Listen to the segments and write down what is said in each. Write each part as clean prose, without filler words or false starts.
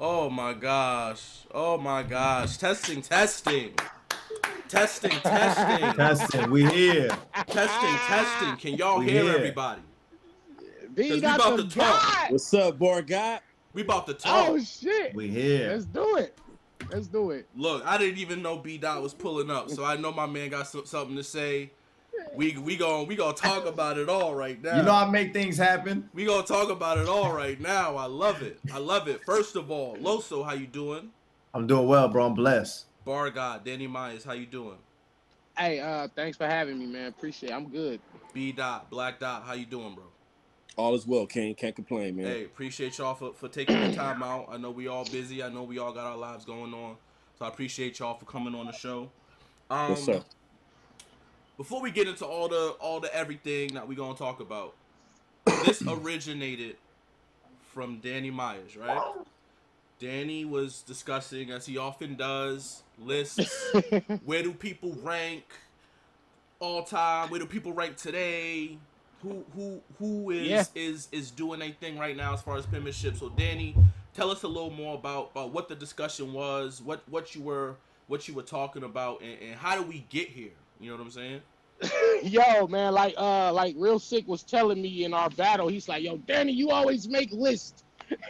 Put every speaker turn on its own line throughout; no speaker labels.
Oh my gosh. Oh my gosh. Testing, testing. Testing, testing.
Testing. We here.
Testing, testing. Can y'all
We
hear
here.
everybody?
B
we
got
about
the
to talk.
God.
What's up, boy? God.
We about to talk.
Oh shit.
We here.
Let's do it. Let's do it.
Look, I didn't even know Bdot was pulling up, so I know my man got something to say. We gonna talk about it all right now.
You know I make things happen.
We gonna talk about it all right now. I love it. I love it. First of all, Loso, how you doing?
I'm doing well, bro. I'm blessed.
Bdot, Danny Myers, how you doing?
Hey, thanks for having me, man. Appreciate it. I'm good.
Bdot, Black Dot, how you doing, bro?
All is well, King. Can't complain, man.
Hey, appreciate y'all for taking the time out. I know we all busy. I know we all got our lives going on. So I appreciate y'all for coming on the show.
Yes, sir.
Before we get into all the everything that we gonna talk about, this originated from Danny Myers, right? Danny was discussing, as he often does, lists. Where do people rank all time? Where do people rank today? Who is doing anything right now as far as penmanship? So Danny, tell us a little more about what the discussion was, what you were talking about, and how do we get here? You know what I'm saying?
Yo, man, like Real Sick was telling me in our battle, he's like, yo, Danny, you always make lists.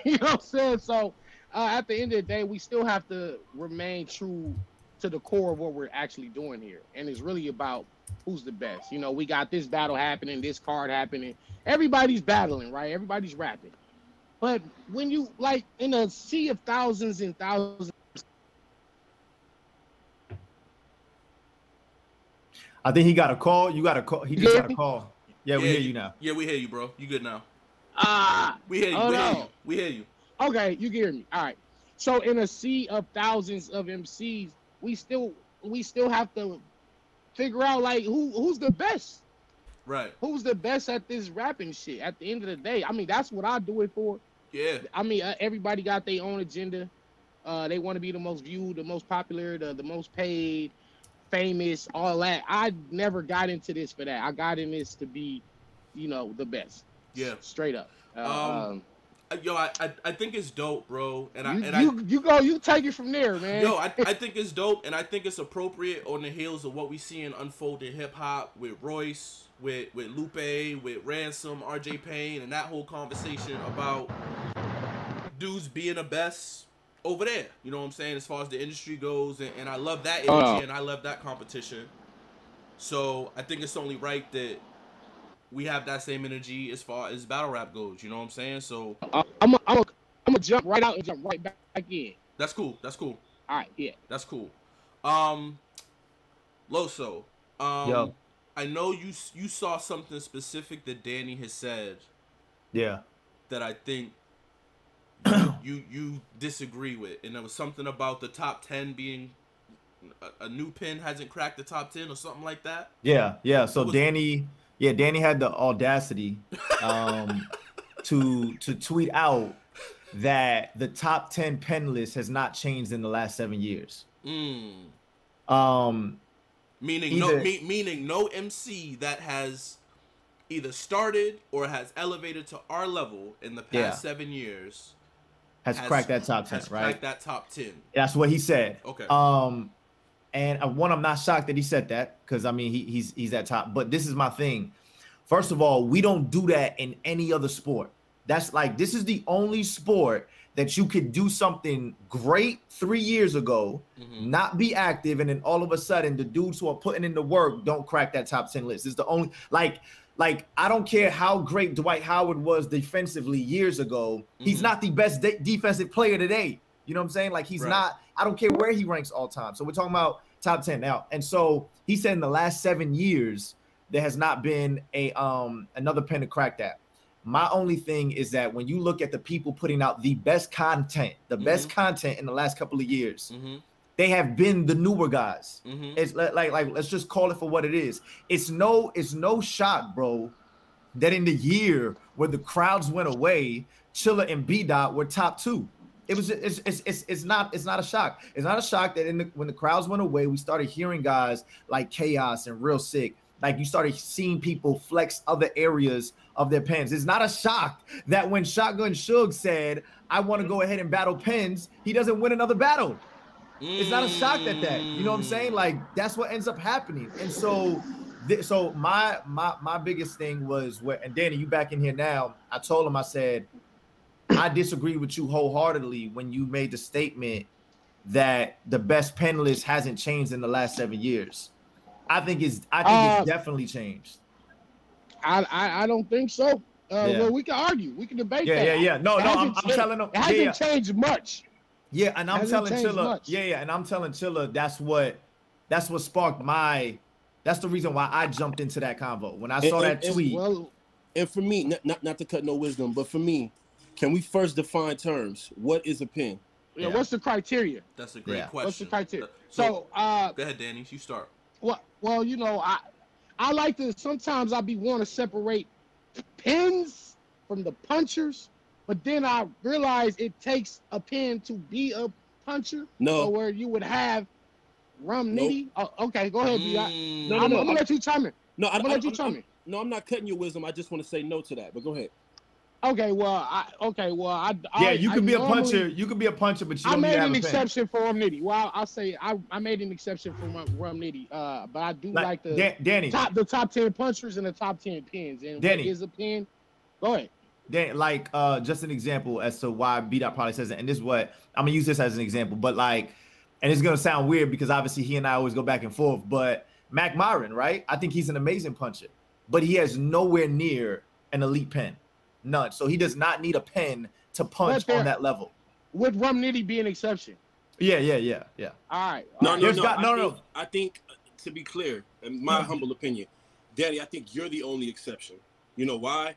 You know what I'm saying? So at the end of the day, we still have to remain true to the core of what we're actually doing here. And it's really about who's the best. You know, we got this battle happening, this card happening. Everybody's battling, right? Everybody's rapping. But when you, like, in a sea of thousands and thousands.
I think he got a call. You got a call. He just got a call. Yeah, we hear you now.
Yeah, we hear you, bro. You good now?
We hear you.
We hear you.
Okay, you can hear me. All right. So in a sea of thousands of MCs, we still have to figure out, like, who's the best.
Right.
Who's the best at this rapping shit? At the end of the day, I mean, that's what I do it for.
Yeah.
I mean, everybody got their own agenda. They want to be the most viewed, the most popular, the most paid, famous, all that. I never got into this for that. I got in this to be, you know, the best.
Yeah.
Straight up.
Yo, I think it's dope, bro.
You take it from there, man.
Yo, I think it's dope, and I think it's appropriate on the heels of what we see in unfold in hip hop with Royce, with Lupe, with Ransom, RJ Payne, and that whole conversation about dudes being the best over there. You know what I'm saying? As far as the industry goes, and I love that energy, and I love that competition. So I think it's only right that we have that same energy as far as battle rap goes. You know what I'm saying? So
I'm gonna jump right out and jump right back in.
That's cool. That's cool.
All right, yeah.
That's cool. Loso.
Yo.
I know you saw something specific that Danny has said.
Yeah.
That I think you disagree with, and there was something about the top 10 being a new pen hasn't cracked the top 10 or something like that.
Yeah. So Danny had the audacity to tweet out that the top 10 pen list has not changed in the last 7 years.
Meaning no MC that has either started or has elevated to our level in the past 7 years
has cracked that top 10, right?
Cracked that top 10.
That's what he said.
Okay.
And I'm not shocked that he said that, because I mean he's at top. But this is my thing. First of all, we don't do that in any other sport. That's like, this is the only sport that you could do something great 3 years ago, not be active, and then all of a sudden the dudes who are putting in the work don't crack that top 10 list. It's the only, like I don't care how great Dwight Howard was defensively years ago. He's not the best defensive player today. You know what I'm saying? Like, he's not. I don't care where he ranks all time. So we're talking about top 10 now. And so he said in the last 7 years there has not been a another pen to crack that. My only thing is that when you look at the people putting out the best content, in the last couple of years, they have been the newer guys. It's like let's just call it for what it is. It's no shock, bro, that in the year where the crowds went away, Chilla and Bdot were top 2. It's not a shock. It's not a shock that when the crowds went away, we started hearing guys like Chaos and Real Sick. Like, you started seeing people flex other areas of their pens. It's not a shock that when Shotgun Suge said, I want to go ahead and battle pens, he doesn't win another battle. It's not a shock at that. You know what I'm saying? Like, that's what ends up happening. And so, so my biggest thing was and Danny, you back in here now. I told him, I said, I disagree with you wholeheartedly when you made the statement that the best pen list hasn't changed in the last 7 years. I think it's definitely changed.
I don't think so. Well, we can argue. We can debate that.
Yeah. No, I'm telling him.
It hasn't changed much.
Yeah, and I'm telling Chilla. And I'm telling Chilla that's what sparked that's the reason why I jumped into that convo. When I saw that tweet.
And for me, not to cut no wisdom, but for me, can we first define terms? What is a pen?
Yeah, what's the criteria?
That's a great question.
What's the criteria?
So go ahead, Danny. You start.
Well, you know, I like to, sometimes I want to separate pens from the punchers, but then I realize it takes a pen to be a puncher.
No.
So where you would have rum nitty.
Nope.
Oh, okay, go ahead, Bdot.
No,
I'm gonna let you chime in.
No,
I'm gonna let you chime in.
No, I'm not cutting your wisdom. I just want to say no to that. But go ahead.
Okay, well,
you could be a puncher. You could be a puncher, but you don't need to have a pen.
I made an exception for rum nitty. Well, I'll say I made an exception for rum nitty. But I do like the
Danny,
the top 10 punchers and the top 10 pins. And
Danny,
what is a pin? Go ahead.
Danny, like just an example as to why Bdot probably says it, and this is what I'm gonna use this as an example. But like, and it's gonna sound weird because obviously he and I always go back and forth. But Mac Myron, right? I think he's an amazing puncher, but he has nowhere near an elite pen. None. So he does not need a pen to punch on that level.
Would rum nitty be an exception?
Yeah.
All right.
No. I think, to be clear, in my humble opinion, Danny, I think you're the only exception. You know why?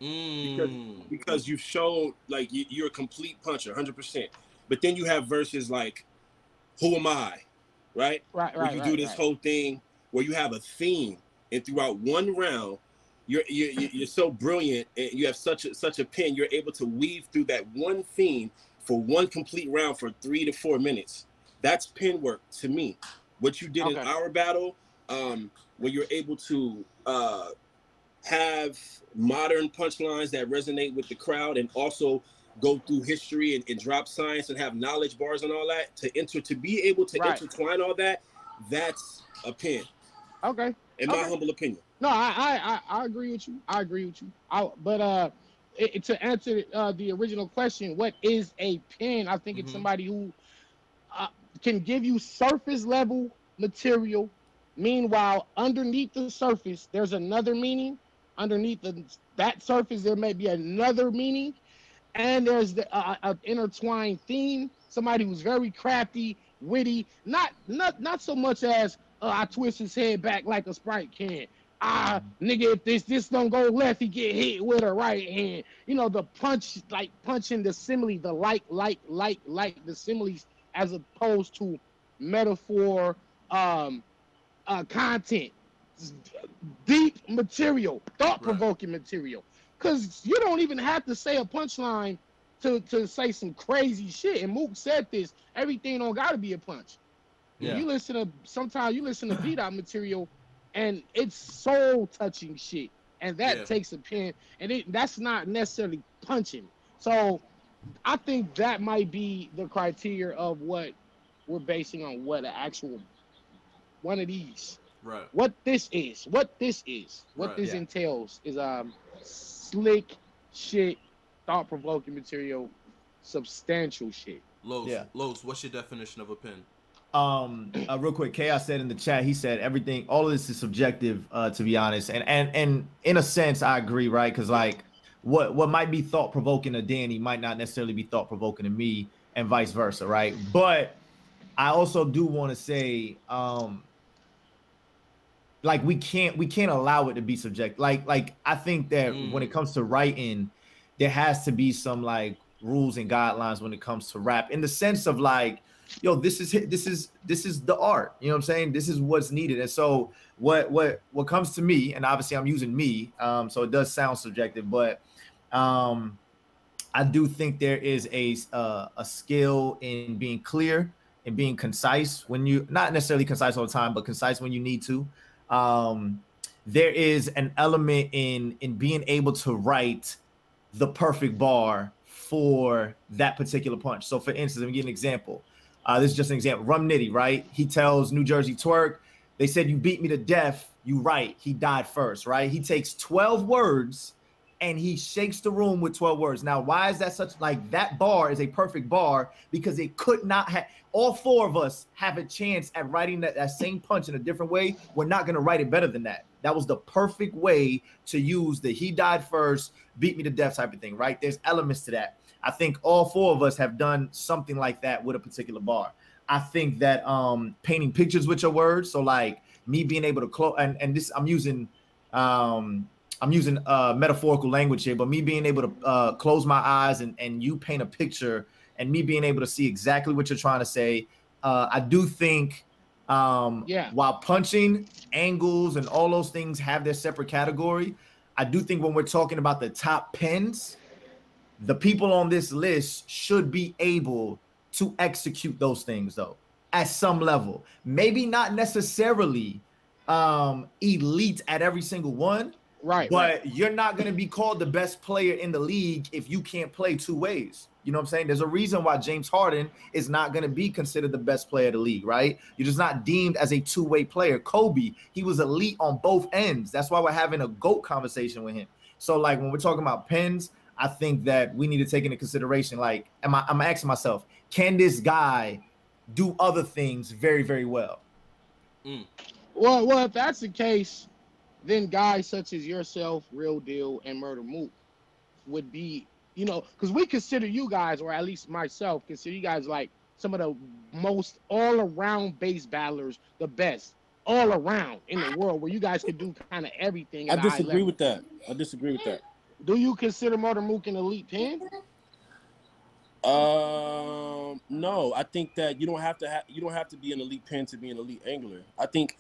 Because you've shown like you're a complete puncher, 100%. But then you have verses like, "Who am I?" Right. Where you do this whole thing where you have a theme, and throughout one round, you're so brilliant, and you have such a pen. You're able to weave through that one theme for one complete round for 3 to 4 minutes. That's pen work to me. What you did in our battle, where you're able to have modern punchlines that resonate with the crowd, and also go through history and drop science and have knowledge bars and all that to be able to intertwine all that. That's a pen.
Okay.
In my humble opinion.
No, I agree with you. But to answer the original question, what is a pen? I think it's somebody who can give you surface level material. Meanwhile, underneath the surface, there's another meaning. Underneath that surface, there may be another meaning, and there's an intertwined theme. Somebody who's very crafty, witty, not so much as I twist his head back like a Sprite can. Nigga, if this don't go left, he get hit with a right hand. You know, the punch, like punching the simile, the like the similes, as opposed to metaphor, content, deep material, thought-provoking material. Because you don't even have to say a punchline to say some crazy shit. And Mook said this, everything don't gotta be a punch. Yeah. Sometimes you listen to Bdot material, and it's soul touching shit, and that takes a pen, and that's not necessarily punching. So I think that might be the criteria of what we're basing on what an actual one of these.
Right.
What this entails is slick shit, thought provoking material, substantial shit.
Los, what's your definition of a pen?
Real quick, Chaos said in the chat, he said everything, all of this is subjective, to be honest. And in a sense, I agree, right? Because like what might be thought provoking to Danny might not necessarily be thought provoking to me, and vice versa, right? But I also do want to say, like we can't allow it to be subjective. Like I think that when it comes to writing, there has to be some like rules and guidelines when it comes to rap, in the sense of like, yo, this is the art. You know what I'm saying? This is what's needed. And so what comes to me, and obviously I'm using me, so it does sound subjective, but I do think there is a skill in being clear and being concise when you, not necessarily concise all the time, but concise when you need to. There is an element in being able to write the perfect bar for that particular punch. So for instance, let me give an example. This is just an example. Rum Nitty, right? He tells New Jersey Twerk, they said, you beat me to death. You right. He died first, right? He takes 12 words and he shakes the room with 12 words. Now, why is that such, like, that bar is a perfect bar because it could not have, all four of us have a chance at writing that same punch in a different way. We're not going to write it better than that. That was the perfect way to use the he died first, beat me to death type of thing, right? There's elements to that. I think all four of us have done something like that with a particular bar. I think that painting pictures with your words, so like me being able to close, and this I'm using metaphorical language here, but me being able to close my eyes and you paint a picture and me being able to see exactly what you're trying to say. I do think while punching, angles, and all those things have their separate category, I do think when we're talking about the top pens, the people on this list should be able to execute those things though at some level. Maybe not necessarily elite at every single one,
right?
But you're not going to be called the best player in the league if you can't play two ways. You know what I'm saying? There's a reason why James Harden is not going to be considered the best player of the league, right? You're just not deemed as a two-way player. Kobe, he was elite on both ends. That's why we're having a GOAT conversation with him. So like when we're talking about pens, I think that we need to take into consideration, like, I'm asking myself, can this guy do other things very, very well?
Well, if that's the case, then guys such as yourself, Real Deal, and Murder Mook would be, you know, because we consider you guys, or at least myself, consider you guys like some of the most all-around base battlers, the best all around in the world, where you guys could do kind of everything.
I disagree with that.
Do you consider Murder Mook an elite pen?
No, I think that you don't have to be an elite pen to be an elite angler. I think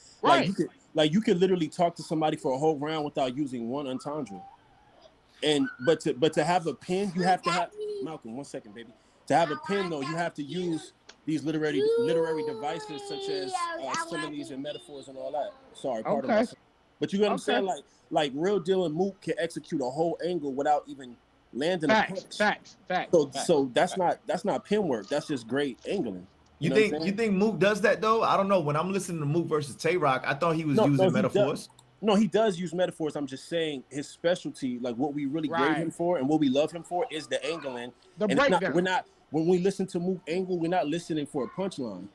you could literally talk to somebody for a whole round without using one entendre. But to have a pen, you have to have Malcolm. 1 second, baby. To have a pen though, you have to use these literary devices such as similes and metaphors and all that. Sorry, pardon me. But you get what I'm saying? Like Real Deal and Mook can execute a whole angle without even landing a punch. Facts. So that's not pen work. That's just great angling.
You think Mook does that though? I don't know. When I'm listening to Mook versus Tay-Rock, I thought he was using metaphors.
No, he does use metaphors. I'm just saying his specialty, like what we really grade him for and what we love him for, is the angling. When we listen to Mook angle, we're not listening for a punchline.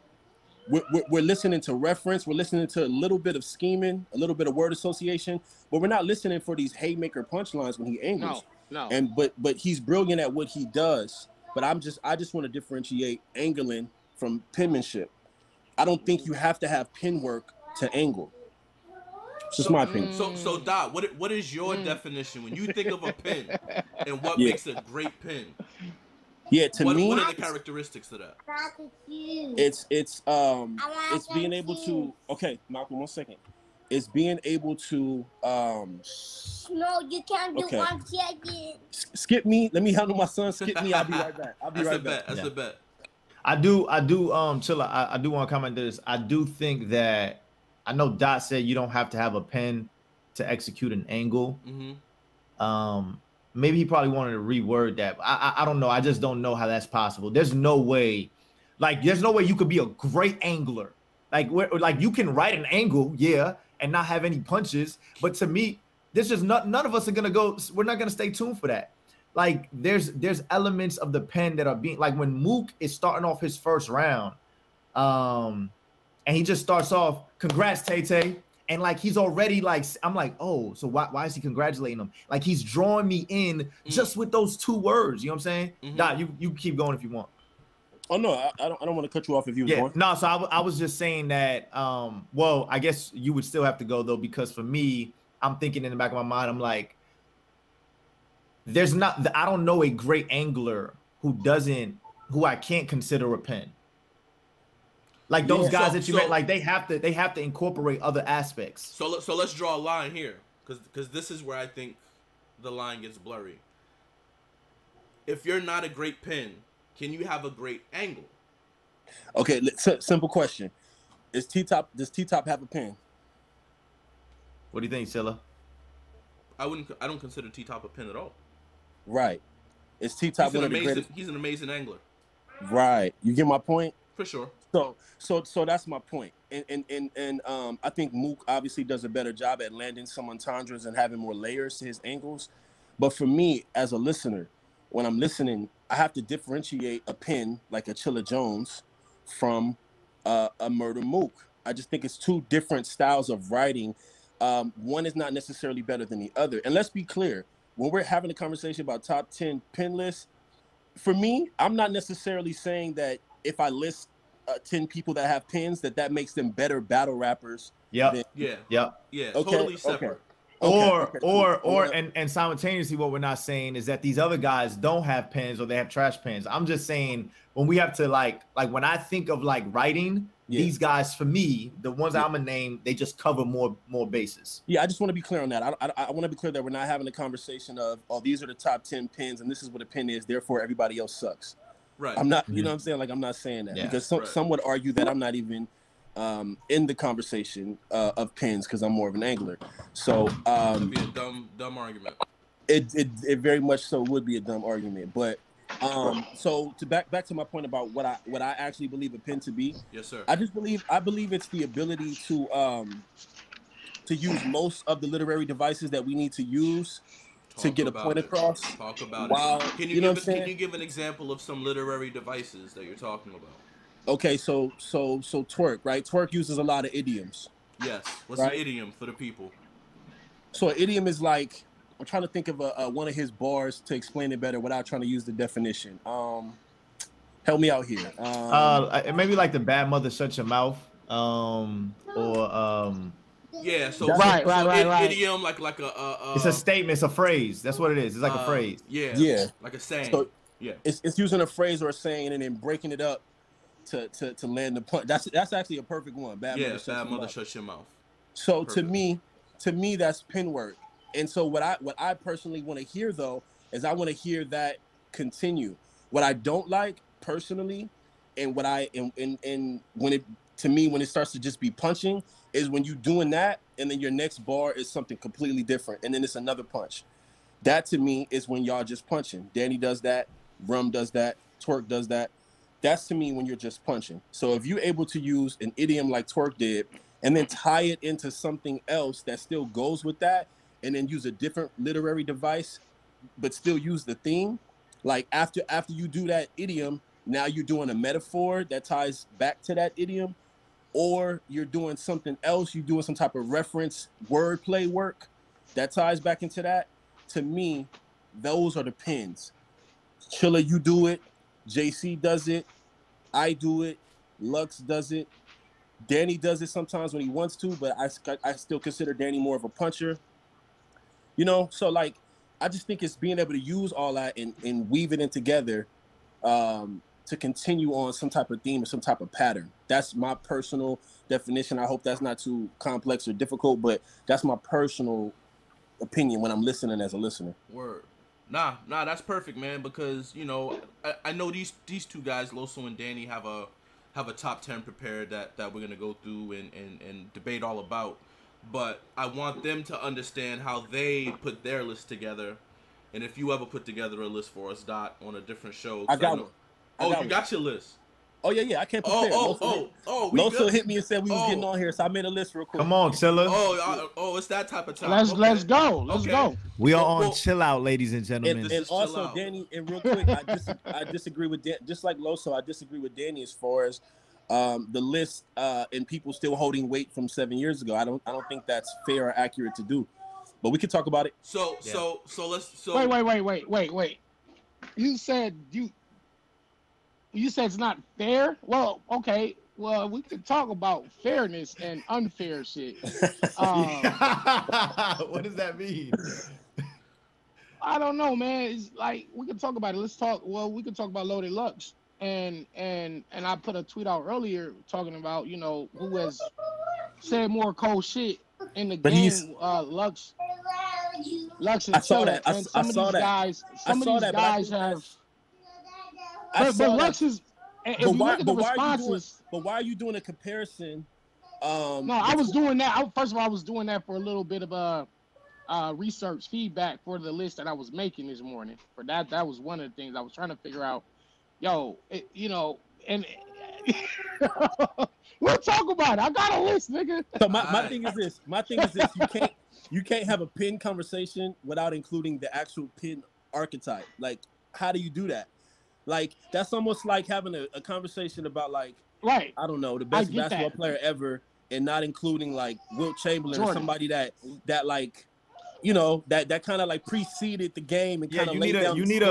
We're listening to reference. We're listening to a little bit of scheming, a little bit of word association, but we're not listening for these haymaker punchlines when he angles.
No.
And but he's brilliant at what he does. But I just want to differentiate angling from penmanship. I don't think you have to have pen work to angle. It's just my opinion.
So Dot, what is your definition when you think of a pen and what makes a great pen?
Yeah, to me,
what are the characteristics of that?
It's being able to. Okay, Malcolm, 1 second. It's being able to.
No, you can't do 1 second.
Skip me. Let me handle my son. Skip me. I'll be right back.
That's a bet.
I do. Chilla. I do want to comment to this. I do think that I know Dot said you don't have to have a pen to execute an angle. Mm-hmm. Maybe he probably wanted to reword that. I don't know. I just don't know how that's possible. There's no way you could be a great angler. Like you can write an angle, and not have any punches. But to me, there's just none of us are gonna go. We're not gonna stay tuned for that. Like there's elements of the pen that are being, like when Mook is starting off his first round, and he just starts off, congrats Tay-Tay. And like he's already like, I'm like, oh, so why is he congratulating him? Like he's drawing me in just with those 2 words. You know what I'm saying? Mm-hmm. Dot, you keep going if you want.
Oh no, I don't want to cut you off if you was going.
No, so I was just saying that. Well, I guess you would still have to go though, because for me, I'm thinking in the back of my mind, I'm like, I don't know a great angler who I can't consider a pen. Like those guys that you met, like they have to incorporate other aspects.
So let's draw a line here, because this is where I think the line gets blurry. If you're not a great pen, can you have a great angle?
Okay, simple question: does T-Top have a pen?
What do you think, Chilla?
I don't consider T-Top a pen at all.
Right. Is T-Top one of the greatest?
He's an amazing angler.
Right. You get my point?
For sure.
So that's my point. And I think Mook obviously does a better job at landing some entendres and having more layers to his angles. But for me, as a listener, when I'm listening, I have to differentiate a pen like a Chilla Jones from a Murder Mook. I just think it's two different styles of writing. One is not necessarily better than the other. And let's be clear, when we're having a conversation about top 10 pen lists, for me, I'm not necessarily saying that if I list 10 people that have pens, that makes them better battle rappers.
Yeah.
Okay,
Totally separate.
And simultaneously, what we're not saying is that these other guys don't have pens or they have trash pens. I'm just saying when we have to like when I think of like writing, these guys, for me, the ones I'm gonna name, they just cover more bases.
Yeah, I just want to be clear on that. I want to be clear that we're not having a conversation of, oh, these are the top 10 pens and this is what a pen is, therefore everybody else sucks.
Right.
I'm not, you know what I'm saying? Like, I'm not saying that because some would argue that I'm not even in the conversation of pens because I'm more of an angler. So
that'd be a dumb argument.
It very much so would be a dumb argument. But so to back to my point about what I actually believe a pen to be.
Yes, sir.
I believe it's the ability to use most of the literary devices that we need to use to get a point across.
Talk about
it.
Can you give an example of some literary devices that you're talking about?
Okay, so twerk, right? Twerk uses a lot of idioms.
Yes. What's an idiom for the people?
So an idiom is like, I'm trying to think of one of his bars to explain it better without trying to use the definition. Help me out here.
Maybe like the bad mother shut your mouth.
Yeah, so
right.
Idiom like a
it's a statement, it's a phrase. That's what it is. It's like a phrase.
Yeah.
Like a saying.
So it's using a phrase or a saying and then breaking it up to land the punch. That's actually a perfect one. Bad mother shut your mouth. So perfect. to me that's pen work. And so what I personally want to hear though is I want to hear that continue. What I don't like personally, and what and when it starts to just be punching, is when you doing that and then your next bar is something completely different and then it's another punch. That to me is when y'all just punching. Danny does that, Rum does that, Twerk does that. That's to me when you're just punching. So if you're able to use an idiom like Twerk did and then tie it into something else that still goes with that and then use a different literary device but still use the theme, like after you do that idiom, now you're doing a metaphor that ties back to that idiom, or you're doing something else, you're doing some type of reference wordplay work that ties back into that. To me, those are the pins. Chilla, you do it. JC does it. I do it. Lux does it. Danny does it sometimes when he wants to, but I still consider Danny more of a puncher. You know, so like, I just think it's being able to use all that and weave it in together to continue on some type of theme or some type of pattern. That's my personal definition. I hope that's not too complex or difficult, but that's my personal opinion when I'm listening as a listener.
Word. Nah, that's perfect, man, because, you know, I know these two guys, Loso and Danny, have a top 10 prepared that we're going to go through and debate all about. But I want them to understand how they put their list together. And if you ever put together a list for us, Dot, on a different show.
I got one.
Oh, you got your list.
Oh, yeah, I can't prepare. Loso hit me and said we was getting on here, so I made a list real quick.
Come on, Chilla.
It's that type of time.
Let's go. Let's go.
We are on Chill Out, ladies and gentlemen.
And also, Danny, and real quick, I disagree with Dan, just like Loso, I disagree with Danny as far as the list and people still holding weight from 7 years ago. I don't think that's fair or accurate to do. But we can talk about it.
So
Wait. You said it's not fair? Well, okay. Well, we could talk about fairness and unfair shit.
What does that mean?
I don't know, man. It's like we can talk about it. We can talk about Loaded Lux. And I put a tweet out earlier talking about, you know, who has said more cold shit in the game. Lux and Chilla. And some of these guys have. But Lux is. If you look at the responses.
But why are you doing a comparison?
No, I was doing that. First of all, I was doing that for a little bit of research feedback for the list that I was making this morning. For that was one of the things I was trying to figure out. Yo, and we'll talk about it. I got a list, nigga.
So my thing is this. You can't have a pin conversation without including the actual pin archetype. Like, how do you do that? Like, that's almost like having a conversation about, like,
right,
I don't know, the best basketball player ever, and not including like Wilt Chamberlain
Jordan.
or somebody that like, that kind of like preceded the game and kind of laid down.
You need an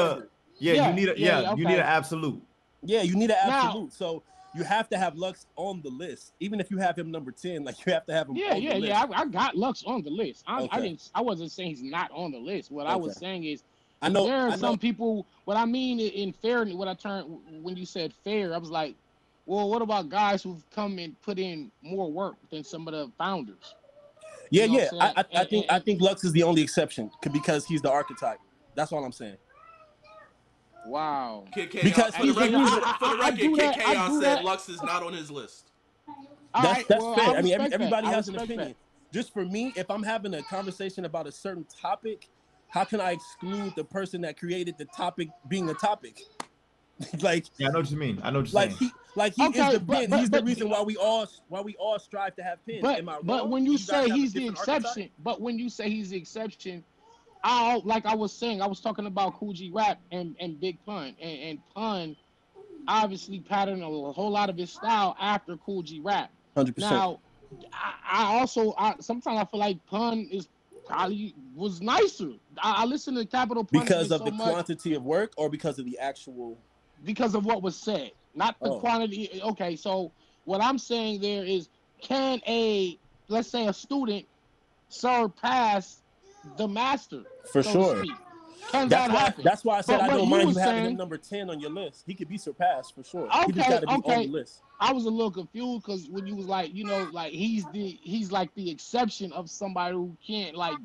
absolute.
Yeah, you need an absolute. Now, so you have to have Lux on the list, even if you have him number 10. Like, you have to have him. on the list.
I got Lux on the list. I wasn't saying he's not on the list. What I was saying is, there are some people. What I mean in fairness, when you said fair, I was like, well, what about guys who've come and put in more work than some of the founders?
I think Lux is the only exception because he's the archetype. That's all I'm saying.
Wow.
Because
for the record, KK said Lux is not on his list.
That's fair. I mean, everybody has an opinion. Just for me, if I'm having a conversation about a certain topic, how can I exclude the person that created the topic being a topic? Like,
I know what you mean. I know what you're saying.
He is the pin. He's the reason why we all strive to have pins.
But when you say he's the exception, like I was saying, I was talking about Kool G Rap and Big Pun, and Pun obviously patterned a whole lot of his style after Kool G Rap.
100%.
Now, I sometimes I feel like Pun was nicer. I listen to Capital Pun
because of the quantity of work, or because of the actual.
Because of what was said, not the quantity. Okay, so what I'm saying there is, can let's say a student surpass the master?
For sure.
Can that happen?
That's why I said I don't mind you having him number 10 on your list. He could be surpassed for sure. He just got to be on the list.
I was a little confused because when you was like, like he's like the exception of somebody who can't like.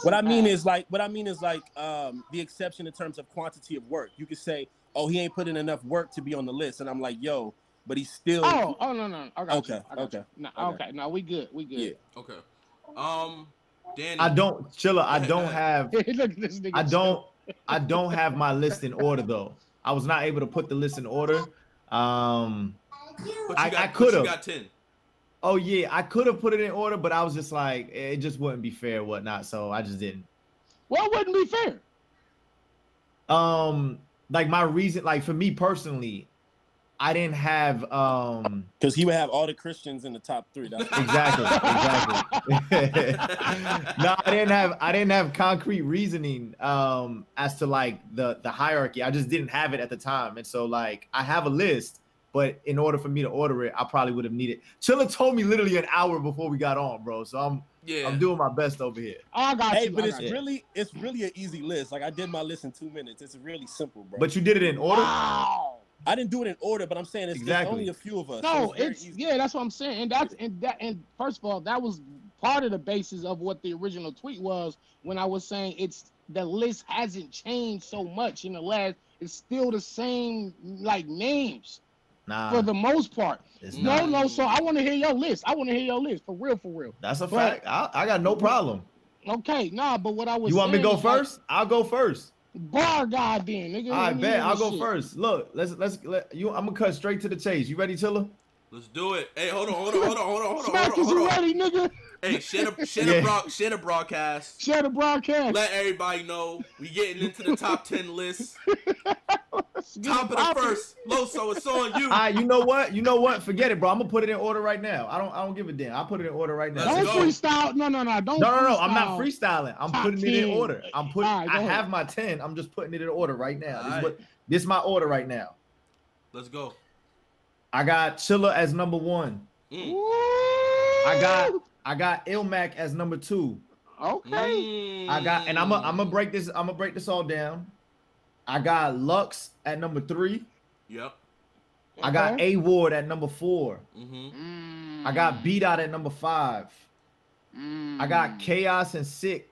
What I mean is like the exception in terms of quantity of work. You could say, oh, he ain't put in enough work to be on the list, and I'm like, yo, but he's still.
Oh no. Okay. No, we good.
Yeah.
Okay. Danny.
I don't have. I don't have my list in order though. I was not able to put the list in order. I could have.
You got 10.
Oh yeah, I could have put it in order, but I was just like, it just wouldn't be fair, whatnot. So I just didn't.
Well, it wouldn't be fair.
Like my reason, like for me personally, I didn't have
because he would have all the Christians in the top 3.
Exactly. No, I didn't have concrete reasoning as to like the hierarchy. I just didn't have it at the time, and so like I have a list, but in order for me to order it, I probably would have needed. Chilla told me literally an hour before we got on, bro. So I'm doing my best over here.
I got you.
But it's really an easy list. Like I did my list in 2 minutes. It's really simple, bro.
But you did it in order.
Wow.
I didn't do it in order, but I'm saying it's only a few of us.
No, that's what I'm saying. And first of all, that was part of the basis of what the original tweet was when I was saying the list hasn't changed so much in the last. It's still the same like names.
Nah,
for the most part.
No.
So I want to hear your list. For real.
That's a fact. I got no problem.
Okay, but what I was.
You want me to go first? I'll go first.
Bar God, then, nigga.
I bet I'll go first. Look, let's I'm gonna cut straight to the chase. You ready, Chilla?
Let's do it. Hey, hold on.
Smack, is you ready, nigga?
Hey, share the broadcast.
Share the broadcast.
Let everybody know we getting into the top 10 list. Top of the first, Loso, it's on you.
You know what? Forget it, bro. I'm gonna put it in order right now. I don't give a damn. I'll put it in order right now.
Don't freestyle. No. Don't.
No. I'm not freestyling. I'm putting it in order. I have my 10. I'm just putting it in order right now. This is my order right now.
Let's go.
I got Chilla as number 1. I got Ilmac as number 2.
Okay.
I'm gonna break this all down. I got Lux at number 3.
Yep.
I got A Ward at number 4.
Mm-hmm.
I got Bdot at number 5. I got Chaos and Sick,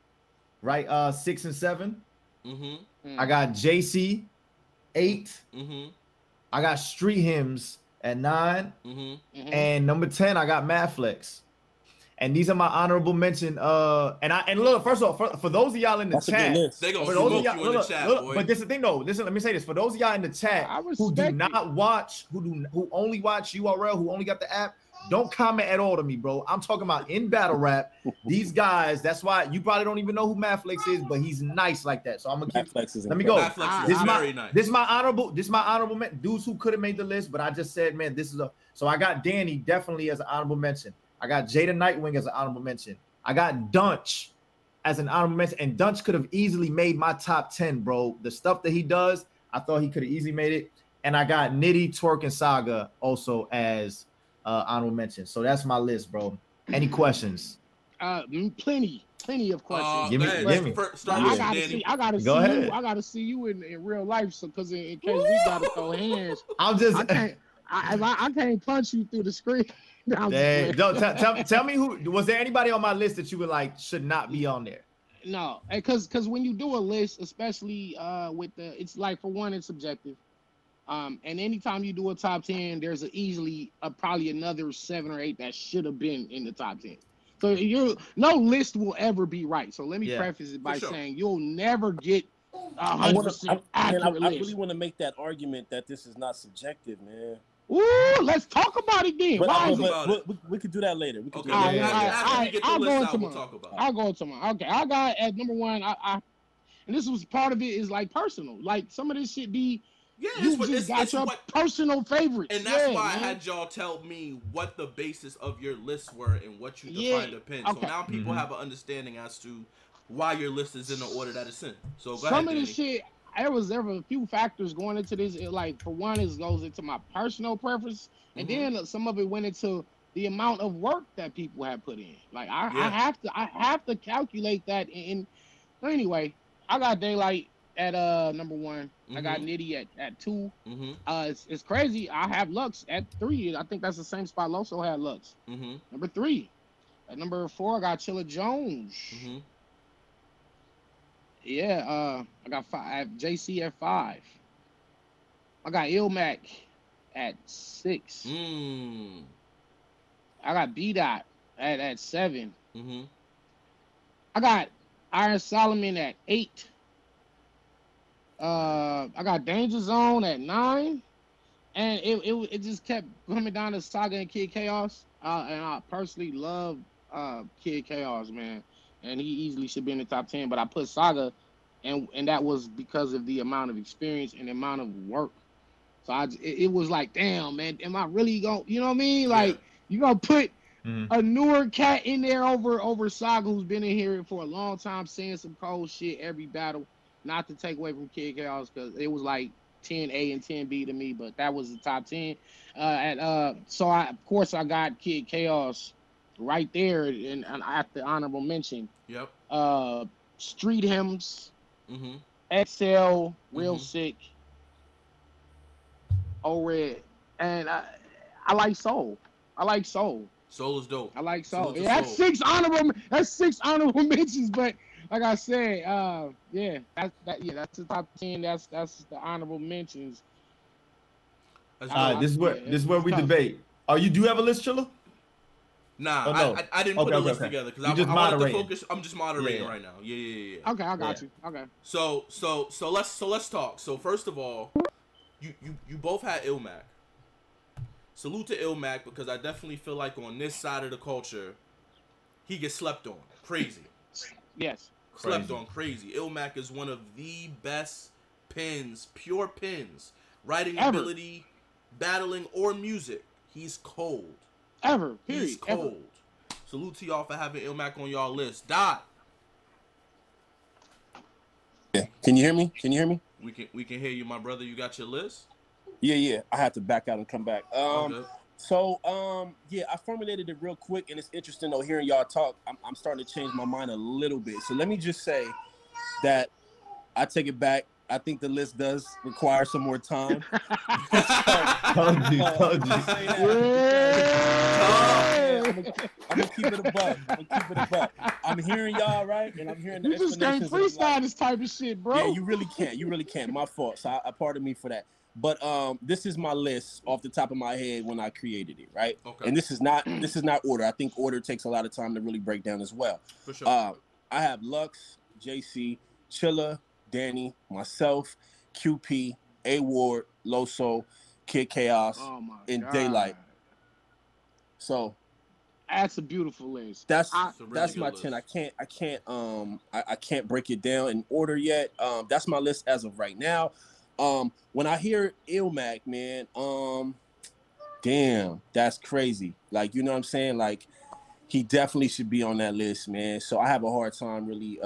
right? 6 and 7.
Mm-hmm.
I got JC 8.
Mm-hmm.
I got Street Hymns at 9.
Mm-hmm.
And number 10, I got Madflex. And these are my honorable mention. And look, first of all, for those of y'all in the chat,
they gonna smoke you in the chat, boy.
But this is the thing, though. Listen, let me say this: for those of y'all in the chat who do not watch, who only watch URL, who only got the app, don't comment at all to me, bro. I'm talking about in battle rap. These guys, that's why you probably don't even know who Mathflex is, but he's nice like that. So I'm gonna keep. Let me go. This is my honorable dudes who could have made the list, but I just said, man, this is a. So I got Danny definitely as an honorable mention. I got Jada Nightwing as an honorable mention. I got Dunch as an honorable mention, and Dunch could have easily made my top 10, bro. The stuff that he does, I thought he could have easily made it. And I got Nitty, Twerk, and Saga also as honorable mention. So that's my list, bro. Any questions?
Plenty of questions.
Give me.
I gotta see you in real life, so because in case we gotta throw hands, I can't punch you through the screen.
Tell me who was there anybody on my list that you would like should not be on there?
No, because when you do a list, especially with it's like, for one, it's subjective. And anytime you do a top 10, there's probably another 7 or 8 that should have been in the top 10. So no list will ever be right. So let me preface it by saying you'll never get 100% accurate list.
I really want to make that argument that this is not subjective, man.
Ooh, let's talk about it then.
We could do that later. We could do
that
later.
I'll go into mine. Okay, I got at number 1. I and this was part of it is like personal. Like some of this shit be you just got your personal favorites.
And that's why I had y'all tell me what the basis of your lists were and what you defined a pin. So now people have an understanding as to why your list is in the order that it's in. So go ahead,
some of this shit. There were a few factors going into this. Like, for one, it goes into my personal preference, and then some of it went into the amount of work that people have put in. Like, I have to calculate that. And anyway, I got Daylight at number 1. I got Nitty at 2. It's crazy. I have Lux at 3. I think that's the same spot Loso had Lux. Number 3. At number 4, I got Chilla Jones. Yeah, I got 5. I have JC at 5. I got Ilmac at 6. I got Bdot at 7. I got Iron Solomon at 8. I got Danger Zone at 9. And it just kept coming down to Saga and Kid Chaos. And I personally love Kid Chaos, man. And he easily should be in the top 10, but I put Saga, and that was because of the amount of experience and the amount of work. So it was like, damn, man, am I really going, you know what I mean? Like, you gonna put a newer cat in there over Saga, who's been in here for a long time, saying some cold shit every battle. Not to take away from Kid Chaos, because it was like 10A and 10B to me, but that was the top 10. So of course I got Kid Chaos right there, and at the honorable mention. Street Hymns, XL, Real Sick, O-Red, and I like Soul.
Soul is dope.
I like Soul. That's 6 honorable mentions, but like I said, that's the top 10. That's the honorable mentions.
This is where we debate. Do you have a list, Chilla?
Nah, no. I didn't put a list together because I wanted to focus. I'm just moderating right now. Yeah.
Okay, I got you. Okay.
So let's talk. So first of all, you both had Ilmac. Salute to Ilmac, because I definitely feel like on this side of the culture, he gets slept on. Crazy.
Yes.
Slept on crazy. Ilmac is one of the best pins, pure pins, writing ability, battling, or music. He's cold.
Period.
He's cold. Salute to y'all for having Ilmac on y'all list. Dot.
Yeah. Can you hear me?
We can hear you, my brother. You got your list?
Yeah. I had to back out and come back. So, I formulated it real quick, and it's interesting though hearing y'all talk. I'm starting to change my mind a little bit. So let me just say that I take it back. I think the list does require some more time.
Told you.
I'm gonna keep it a buck. I'm hearing y'all, right? And I'm hearing the
You just can't freestyle this type of shit, bro.
Yeah, you really can't. My fault. So pardon me for that. But this is my list off the top of my head when I created it, right?
Okay.
And this is not order. I think order takes a lot of time to really break down as well.
For sure.
I have Lux, JC, Chilla, Danny, myself, QP, A Ward, Loso, Kid Chaos, and Daylight. So
that's a beautiful list.
That's
really
my
list.
10. I can't break it down in order yet. That's my list as of right now. When I hear Ilmac, man, damn, that's crazy. Like, you know what I'm saying? Like, he definitely should be on that list, man. So I have a hard time really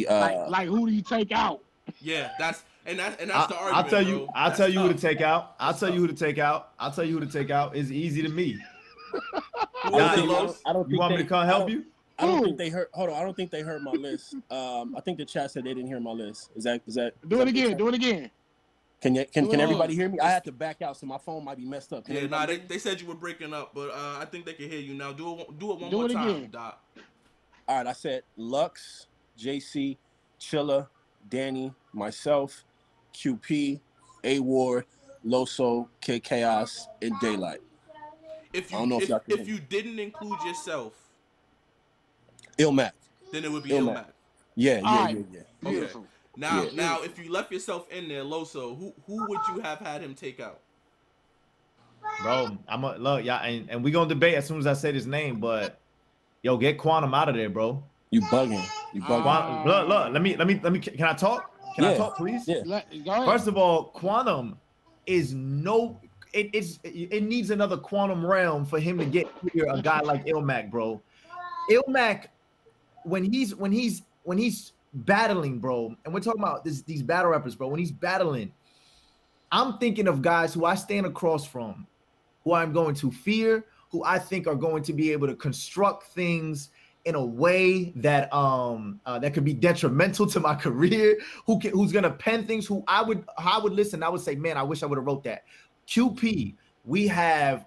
like who do you take out?
Yeah, that's the argument.
I'll tell you.
Bro.
I'll tell you who to
tough.
take out. I'll tell you who to take out. I'll tell you who to take out. It's easy to me.
Who is it, Los?
You want me to come help you?
I don't think they heard. Hold on, I don't think they heard my list. I think the chat said they didn't hear my list. Is that?
Do it again. Do it again.
Can everybody hear me? I had to back out, so my phone might be messed up.
They said you were breaking up, but I think they can hear you now. Do it one more time,
again.
Dot.
All right, I said Lux, JC, Chilla, Danny, myself, QP, A Ward, Loso, Kid Chaos, and Daylight.
If
I don't know
if you didn't include yourself,
Ilmac,
then it would be Ilmac.
Yeah.
Beautiful.
Okay. Now, if you left yourself in there, Loso, who would you have had him take out?
Bro, look, y'all, and we gonna debate as soon as I say his name, but yo, get Quantum out of there, bro.
You bugging.
Look, let me. Can I talk? Can I talk, please?
Yeah.
Go ahead.
First of all, Quantum is it needs another quantum realm for him to get here. A guy like Ilmac, bro. Ilmac, when he's battling, bro, and we're talking about these battle rappers, bro. When he's battling, I'm thinking of guys who I stand across from, who I'm going to fear, who I think are going to be able to construct things in a way that that could be detrimental to my career, who's gonna pen things, who I would listen. I would say, man, I wish I would have wrote that. QP, we have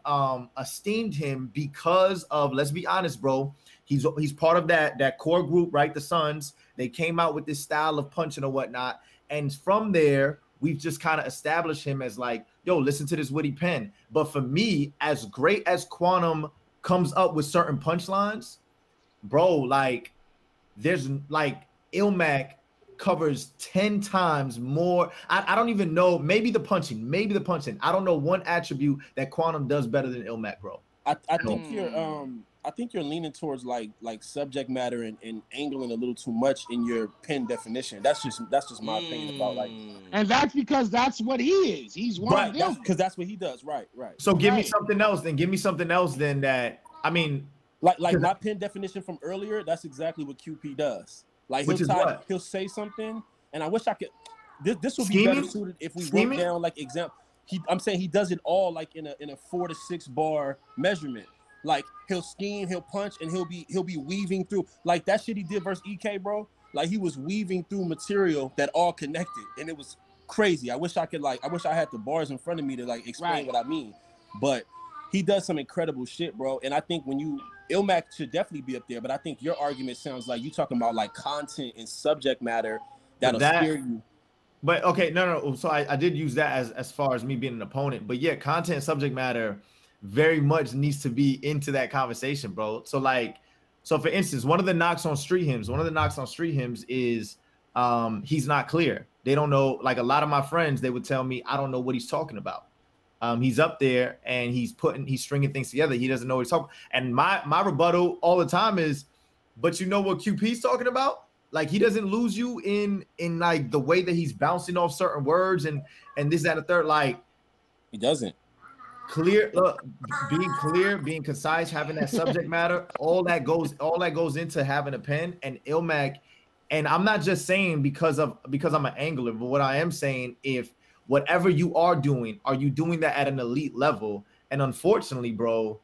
esteemed him because of, let's be honest, bro. He's part of that core group, right? The Sons. They came out with this style of punching or whatnot, and from there, we've just kind of established him as like, yo, listen to this witty pen. But for me, as great as Quantum comes up with certain punchlines, bro, like there's like Ilmac covers 10 times more. I don't even know, maybe the punching. I don't know one attribute that Quantum does better than Ilmac, bro.
I think you're leaning towards like subject matter and angling a little too much in your pen definition. That's just my opinion about like.
And that's because that's what he is. He's one of them.
Because that's what he does. Right.
So give me something else. Then give me something else. Then that
like my pen definition from earlier. That's exactly what QP does. Like he'll say something, and I wish I could. This would be better suited if we wrote down like example. I'm saying he does it all like in a 4 to 6 bar measurement. Like he'll scheme, he'll punch, and he'll be weaving through like that shit he did versus EK, bro. Like he was weaving through material that all connected, and it was crazy. I wish I had the bars in front of me to like explain what I mean. But he does some incredible shit, bro. And I think Ilmac should definitely be up there. But I think your argument sounds like you talking about like content and subject matter that'll scare you.
But okay, no. So I did use that as far as me being an opponent. But yeah, content and subject matter very much needs to be into that conversation, bro. So for instance, one of the knocks on street hymns is he's not clear. They don't know, like a lot of my friends, they would tell me, I don't know what he's talking about. He's up there and he's stringing things together. He doesn't know what he's talking. And my rebuttal all the time is, but you know what QP's talking about? Like he doesn't lose you in like the way that he's bouncing off certain words and this, that, and the third. Like
he doesn't.
Being clear, being concise, having that subject matter, all that goes into having a pen. And Ilmac, and I'm not just saying because I'm an angler, but what I am saying, if whatever you are doing, are you doing that at an elite level? And unfortunately, bro,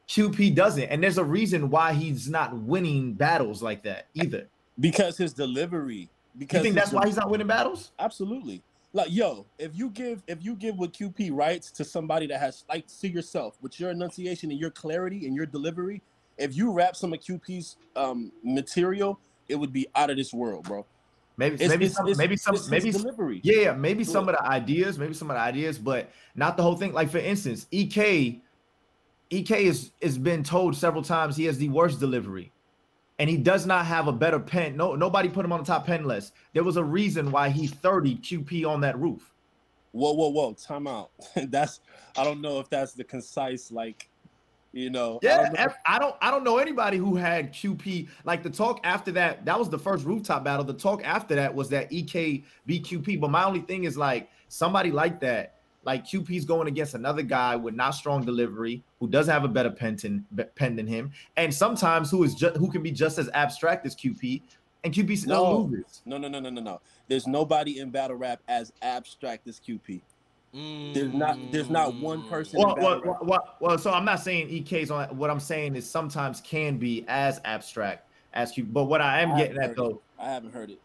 QP doesn't. And there's a reason why he's not winning battles like that either.
Because his delivery.
You think that's why he's not winning battles?
Absolutely. Like, yo, if you give what QP writes to somebody that has, like, to yourself, with your enunciation and your clarity and your delivery, if you rap some of QP's material, it would be out of this world, bro.
maybe some
delivery.
Yeah, maybe some of the ideas, but not the whole thing. Like for instance, EK is been told several times he has the worst delivery, and he does not have a better pen. Nobody put him on the top pen list. There was a reason why he 30 QP on that roof.
Whoa, time out. I don't know if that's the concise, like, you know.
Yeah, I don't know anybody who had QP. Like the talk after that was the first rooftop battle. The talk after that was that EK beat QP. But my only thing is like somebody like that, like QP's going against another guy with not strong delivery, who doesn't have a better pen than him, and sometimes who can be just as abstract as QP, and QP still loses.
No. There's nobody in battle rap as abstract as QP. There's not one person.
Well, so I'm not saying EK's on. What I'm saying is sometimes can be as abstract as QP. But what I am getting at though,
I haven't heard it.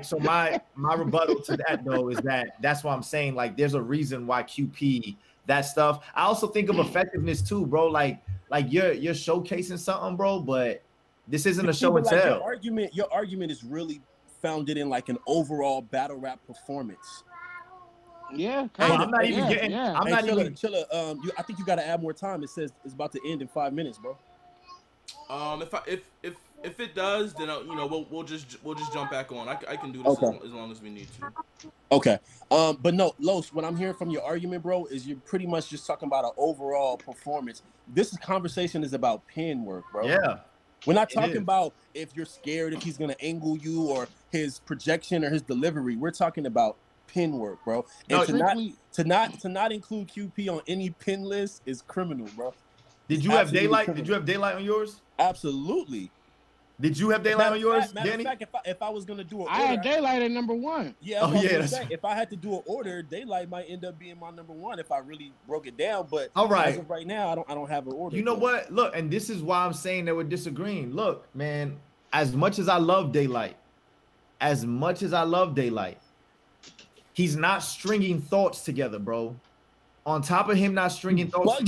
So my rebuttal to that though is that's why I'm saying like there's a reason why QP that stuff. I also think of effectiveness too, bro. Like you're showcasing something, bro, but this isn't a show and tell.
Your argument is really founded in like an overall battle rap performance.
Yeah,
I'm not even getting.
Chilla, I think you got to add more time. It says it's about to end in 5 minutes, bro.
If it does, then we'll just jump back on. I can do this as long as we need to.
Okay. But no, Los, what I'm hearing from your argument, bro, is you're pretty much just talking about an overall performance. This conversation is about pen work, bro.
Yeah.
We're not talking about if you're scared if he's gonna angle you or his projection or his delivery. We're talking about pen work, bro. And to not include QP on any pin list is criminal, bro.
Did you have daylight? Did you have daylight on yours?
Absolutely.
Did you have daylight on yours, Danny?
Matter of fact, if I was gonna do an order,
I had daylight at number 1.
Yeah. If I had to do an order, daylight might end up being my number 1 if I really broke it down. But
all right,
as of right now, I don't have an order.
You know what? Look, and this is why I'm saying that we're disagreeing. Look, man, as much as I love daylight, he's not stringing thoughts together, bro. On top of him not stringing thoughts.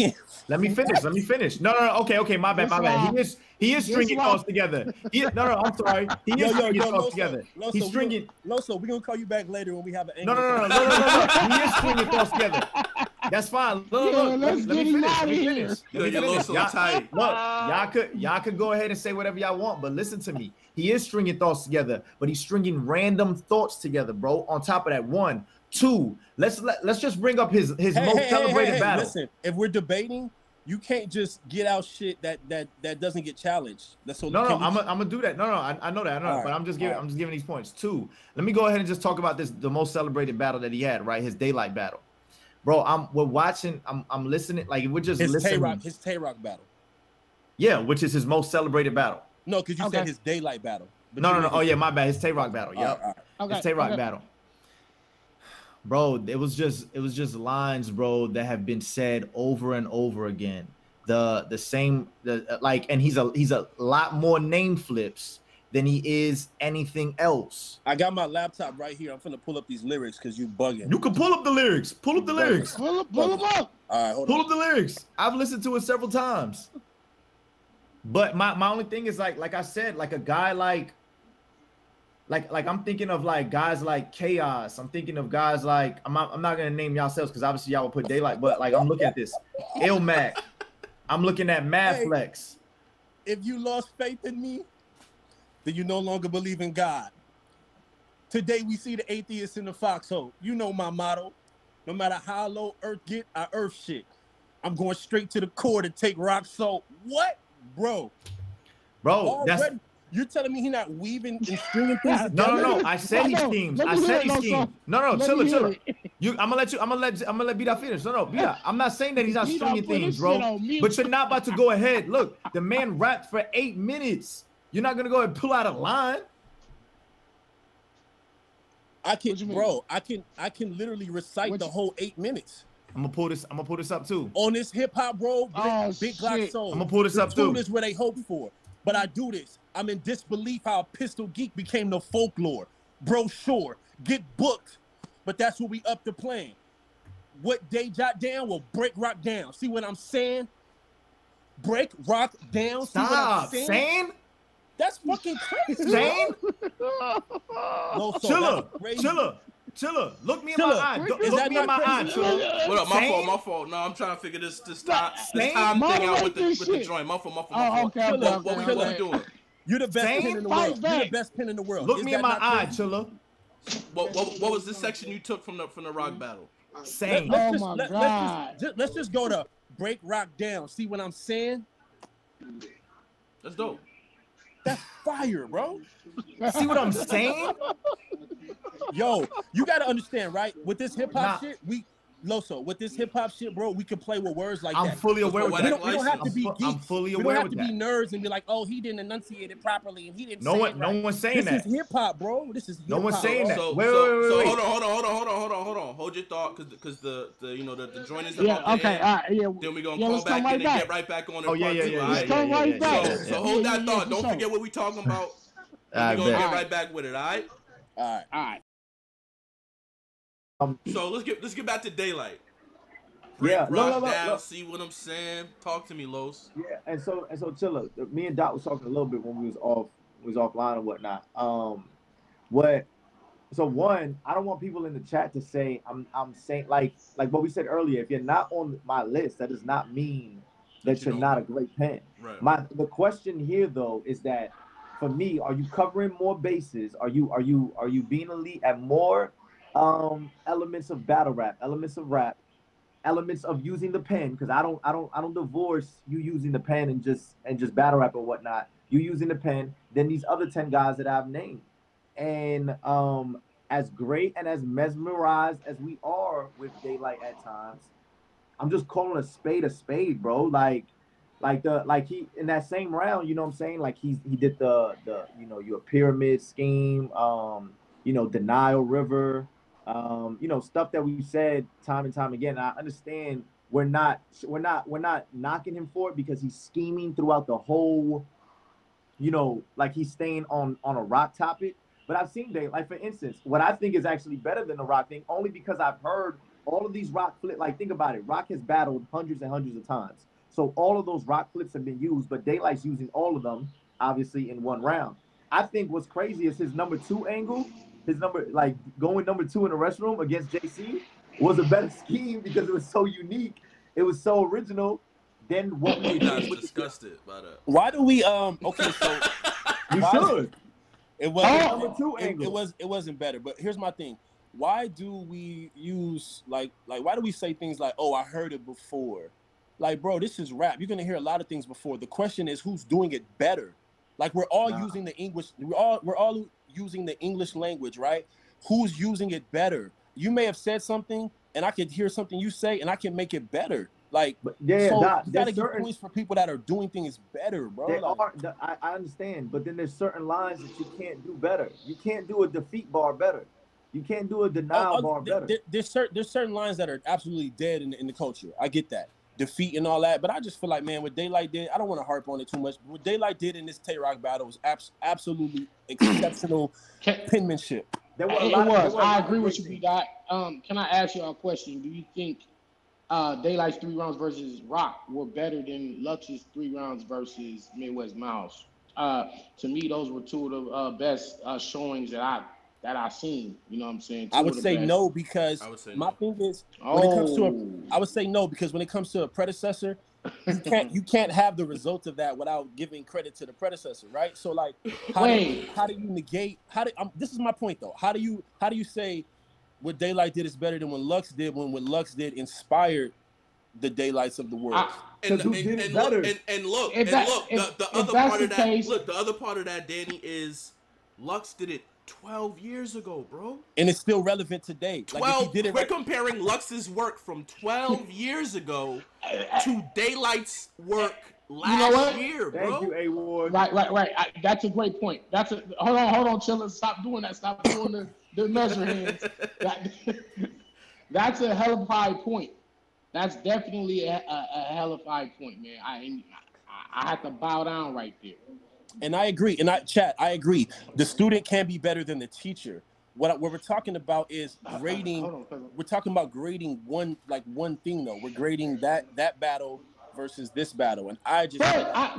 Let me finish. No. Okay. My bad. He is stringing thoughts together. I'm sorry. He is stringing thoughts together. He's stringing.
Loso, we're gonna call you back later when we have an.
No. He is stringing thoughts together. That's fine. Look, let me finish. Look, y'all could go ahead and say whatever y'all want, but listen to me. He is stringing thoughts together, but he's stringing random thoughts together, bro. On top of that, 1, 2. Let's just bring up his most celebrated battle.
Listen, if we're debating, you can't just get out shit that doesn't get challenged. I'm
gonna do that. I know that, but I'm just giving these points. 2. Let me go ahead and just talk about the most celebrated battle that he had, right? His daylight battle. Bro, we're watching, I'm listening, like we're just listening.
His Tay-Rock battle.
Yeah, which is his most celebrated battle.
No, because you said his daylight battle.
No. Oh yeah, my bad. His Tay-Rock battle. Yep. His Tay-Rock battle. Bro, it was just lines, bro, that have been said over and over again. The same, and he's a lot more name flips than he is anything else.
I got my laptop right here. I'm finna pull up these lyrics because you bugging.
You can pull up the lyrics. Pull them up.
Pull them up.
All right,
pull up the lyrics. I've listened to it several times. But my only thing is like I said, like a guy like I'm thinking of like guys like Chaos. I'm thinking of guys like I'm not gonna name yourselves because obviously y'all will put daylight, but like I'm looking at this Ilmac. I'm looking at Madflex.
If you lost faith in me, then you no longer believe in God. Today we see the atheists in the foxhole. You know my motto. No matter how low earth get, I earth shit. I'm going straight to the core to take rock salt. What? Bro, you're telling me he's not weaving and stringing things together?
No. I said he schemes. No, chill. I'm gonna let Bdot finish. No, Bdot. I'm not saying that he's not stringing things, bro. But you're not about to go ahead. Look, the man rapped for 8 minutes. You're not gonna go ahead and pull out a line.
I can literally recite the whole 8 minutes.
I'm gonna pull this up too.
On this hip hop, bro, Big Glock Soul.
I'm gonna pull this up too.
This is where they hope for. But I do this. I'm in disbelief how Pistol Geek became the folklore. Bro, sure, get booked. But that's what we up to playing. What they jot down will break rock down. See what I'm saying? Break rock down.
Stop saying?
That's fucking crazy.
Sane?
Loso,
Chilla. Look me in
Chilla,
my eye.
is
Look
that
me in
not
my eye,
crazy?
Chilla.
What up?
Sane?
My fault. No, I'm trying to figure this time
Sane?
thing out with the
shit.
joint. My fault.
Okay,
What we doing?
You're the best
Sane?
pin in the
Fight
world.
back.
You're the best pin in the world.
Look
Is
me
that
in my
not
eye,
crazy?
Chilla.
What was this section you took from the rock battle?
Sane.
Let's just go to break rock down. See what I'm saying?
That's dope.
That's fire, bro.
See what I'm saying?
Yo, you gotta understand, right? With this hip hop
Nah.
shit, Loso, with this hip hop shit, bro, we can play with words like
I'm
that.
fully aware with
We
that.
We don't have to be geeks.
I'm fully
we
aware
don't have
with
to
that.
be nerds and be like, oh, he didn't enunciate it properly and he didn't say it right.
No one's saying that.
This is hip hop, bro. This is hip hop.
No one's saying that.
So
Wait.
hold on. Hold your thought, because the joint is about to
Okay.
end.
All right. Yeah.
Then we gonna
Yeah,
call
let's
back
come
in and get right back on it.
Oh, yeah.
Let's come right back.
So hold that thought.
for
Don't
sure.
forget what we talking about.
I
We're gonna
bet.
get right back with it. All right.
All right.
So let's get back to Daylight.
Yeah,
Rock
no.
down. See what I'm saying? Talk to me, Los.
Yeah, and so Chilla, me and Dot was talking a little bit when we was offline and whatnot. So one, I don't want people in the chat to say I'm saying like what we said earlier. If you're not on my list, that does not mean that you're not a great pen.
Right.
The question here though is that for me, are you covering more bases? Are you being elite at more elements of battle rap, elements of rap, elements of using the pen? Because I don't divorce you using the pen and just battle rap or whatnot. You using the pen, then these other 10 guys that I've named. And as great and as mesmerized as we are with Daylight at times, I'm just calling a spade, bro. Like he in that same round, you know what I'm saying? Like he did the your pyramid scheme, denial river, stuff that we've said time and time again. I understand we're not knocking him for it because he's scheming throughout the whole, like he's staying on a rock topic. But I've seen like for instance, what I think is actually better than the rock thing, only because I've heard all of these rock flip. Like think about it, Rock has battled hundreds and hundreds of times, so all of those rock flips have been used. But Daylight's using all of them, obviously in one round. I think what's crazy is his number 2 angle, going number 2 in the restroom against JC was a better scheme because it was so unique, it was so original. Then what we
guys disgusted by that.
Why do we okay? So
you should.
It was
number 2 angle.
It wasn't better. But here's my thing. Why do we use why do we say things like, oh, I heard it before? Like, bro, this is rap. You're gonna hear a lot of things before. The question is who's doing it better? Like we're all using the English, we're all using the English language, right? Who's using it better? You may have said something and I could hear something you say and I can make it better. Like, you gotta give points for people that are doing things better, bro.
I understand, but then there's certain lines that you can't do better. You can't do a defeat bar better. You can't do a denial bar better.
There's certain lines that are absolutely dead in the culture. I get that. Defeat and all that, but I just feel like, man, what Daylight did, I don't want to harp on it too much. But what Daylight did in this Tay-Rock battle was absolutely exceptional penmanship.
I agree with you, Bdot. Can I ask you a question? Do you think Daylight's 3 rounds versus Rock were better than Lux's 3 rounds versus Midwest Mouse? To me, those were 2 of the best showings that I've seen. You know what I'm saying?
I would say no because my thing is when it comes to I would say no because when it comes to a predecessor, you can't have the results of that without giving credit to the predecessor, right? So like, how do you negate? This is my point though. How do you say what Daylight did is better than what Lux did when what Lux did inspired the Daylights of the world?
And look, the other part of that, Danny, is Lux did it 12 years ago, bro.
And it's still relevant today.
12, we're comparing Lux's work from 12 years ago to Daylight's work last year, bro.
Thank you, A-Ward.
Right. That's a great point. Hold on, Chilla. Stop doing that. Stop doing the measure hands. That's a hell of a high point. That's definitely a hell of a high point, man. I have to bow down right there.
And I agree. And I agree. The student can be better than the teacher. What we're talking about is grading. We're talking about grading one thing though. We're grading that battle versus this battle. And I just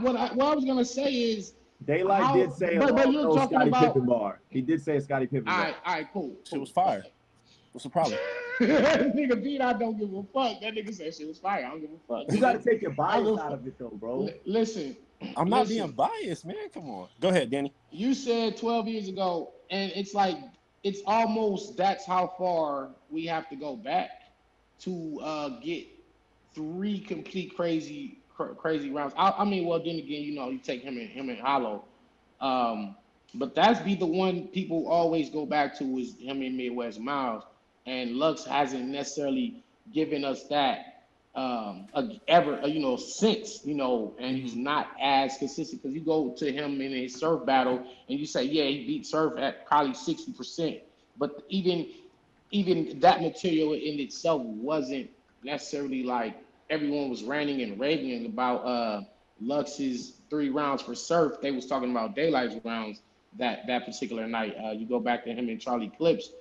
what I was gonna say is
Daylight did say a
but you're talking
Scottie
about
Pippen bar. He did say a Scottie Pippen bar.
All right, cool.
Shit was fire. What's the problem?
Nigga Bdot don't give a fuck. That nigga said shit was fire. I don't give a fuck.
You got to take your bias out of it, though, bro.
Listen.
I'm not being biased, man. Come on. Go ahead, Danny.
You said 12 years ago, and it's like, it's almost that's how far we have to go back to get 3 complete crazy rounds. I mean, well, then again, you know, you take him and Hollow. But that's be the one people always go back to is him and Midwest Miles. And Lux hasn't necessarily given us that ever, you know, since, you know, and he's not as consistent because you go to him in his surf battle and you say, yeah, he beat surf at probably 60%. But even that material in itself wasn't necessarily like everyone was ranting and raving about Lux's 3 rounds for surf. They was talking about Daylight's rounds that particular night. You go back to him and Charlie Clips,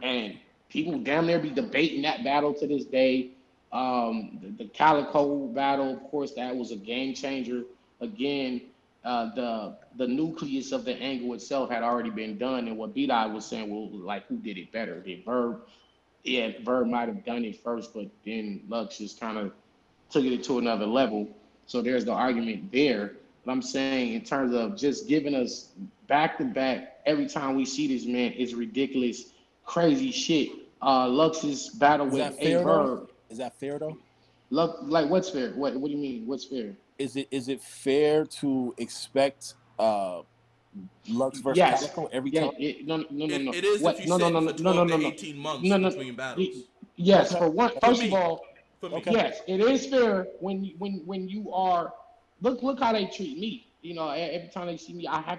and people damn near be debating that battle to this day. The Calico battle, of course, that was a game changer. Again, the nucleus of the angle itself had already been done, and what Bdot was saying, well, like, who did it better? Did Verb? Yeah, Verb might have done it first, but then Lux just kind of took it to another level. So there's the argument there. But I'm saying in terms of just giving us back-to-back, every time we see this man, it's ridiculous, crazy shit. Lux's battle with A Verb.
Is that fair though?
Like what's fair? What do you mean? What's fair?
Is it fair to expect Lux versus Calico every time?
No.
It is if you say for 12 to 18 months between battles.
Yes, for one. First of all,
Okay.
yes, it is fair when you are. Look how they treat me. You know, every time they see me, I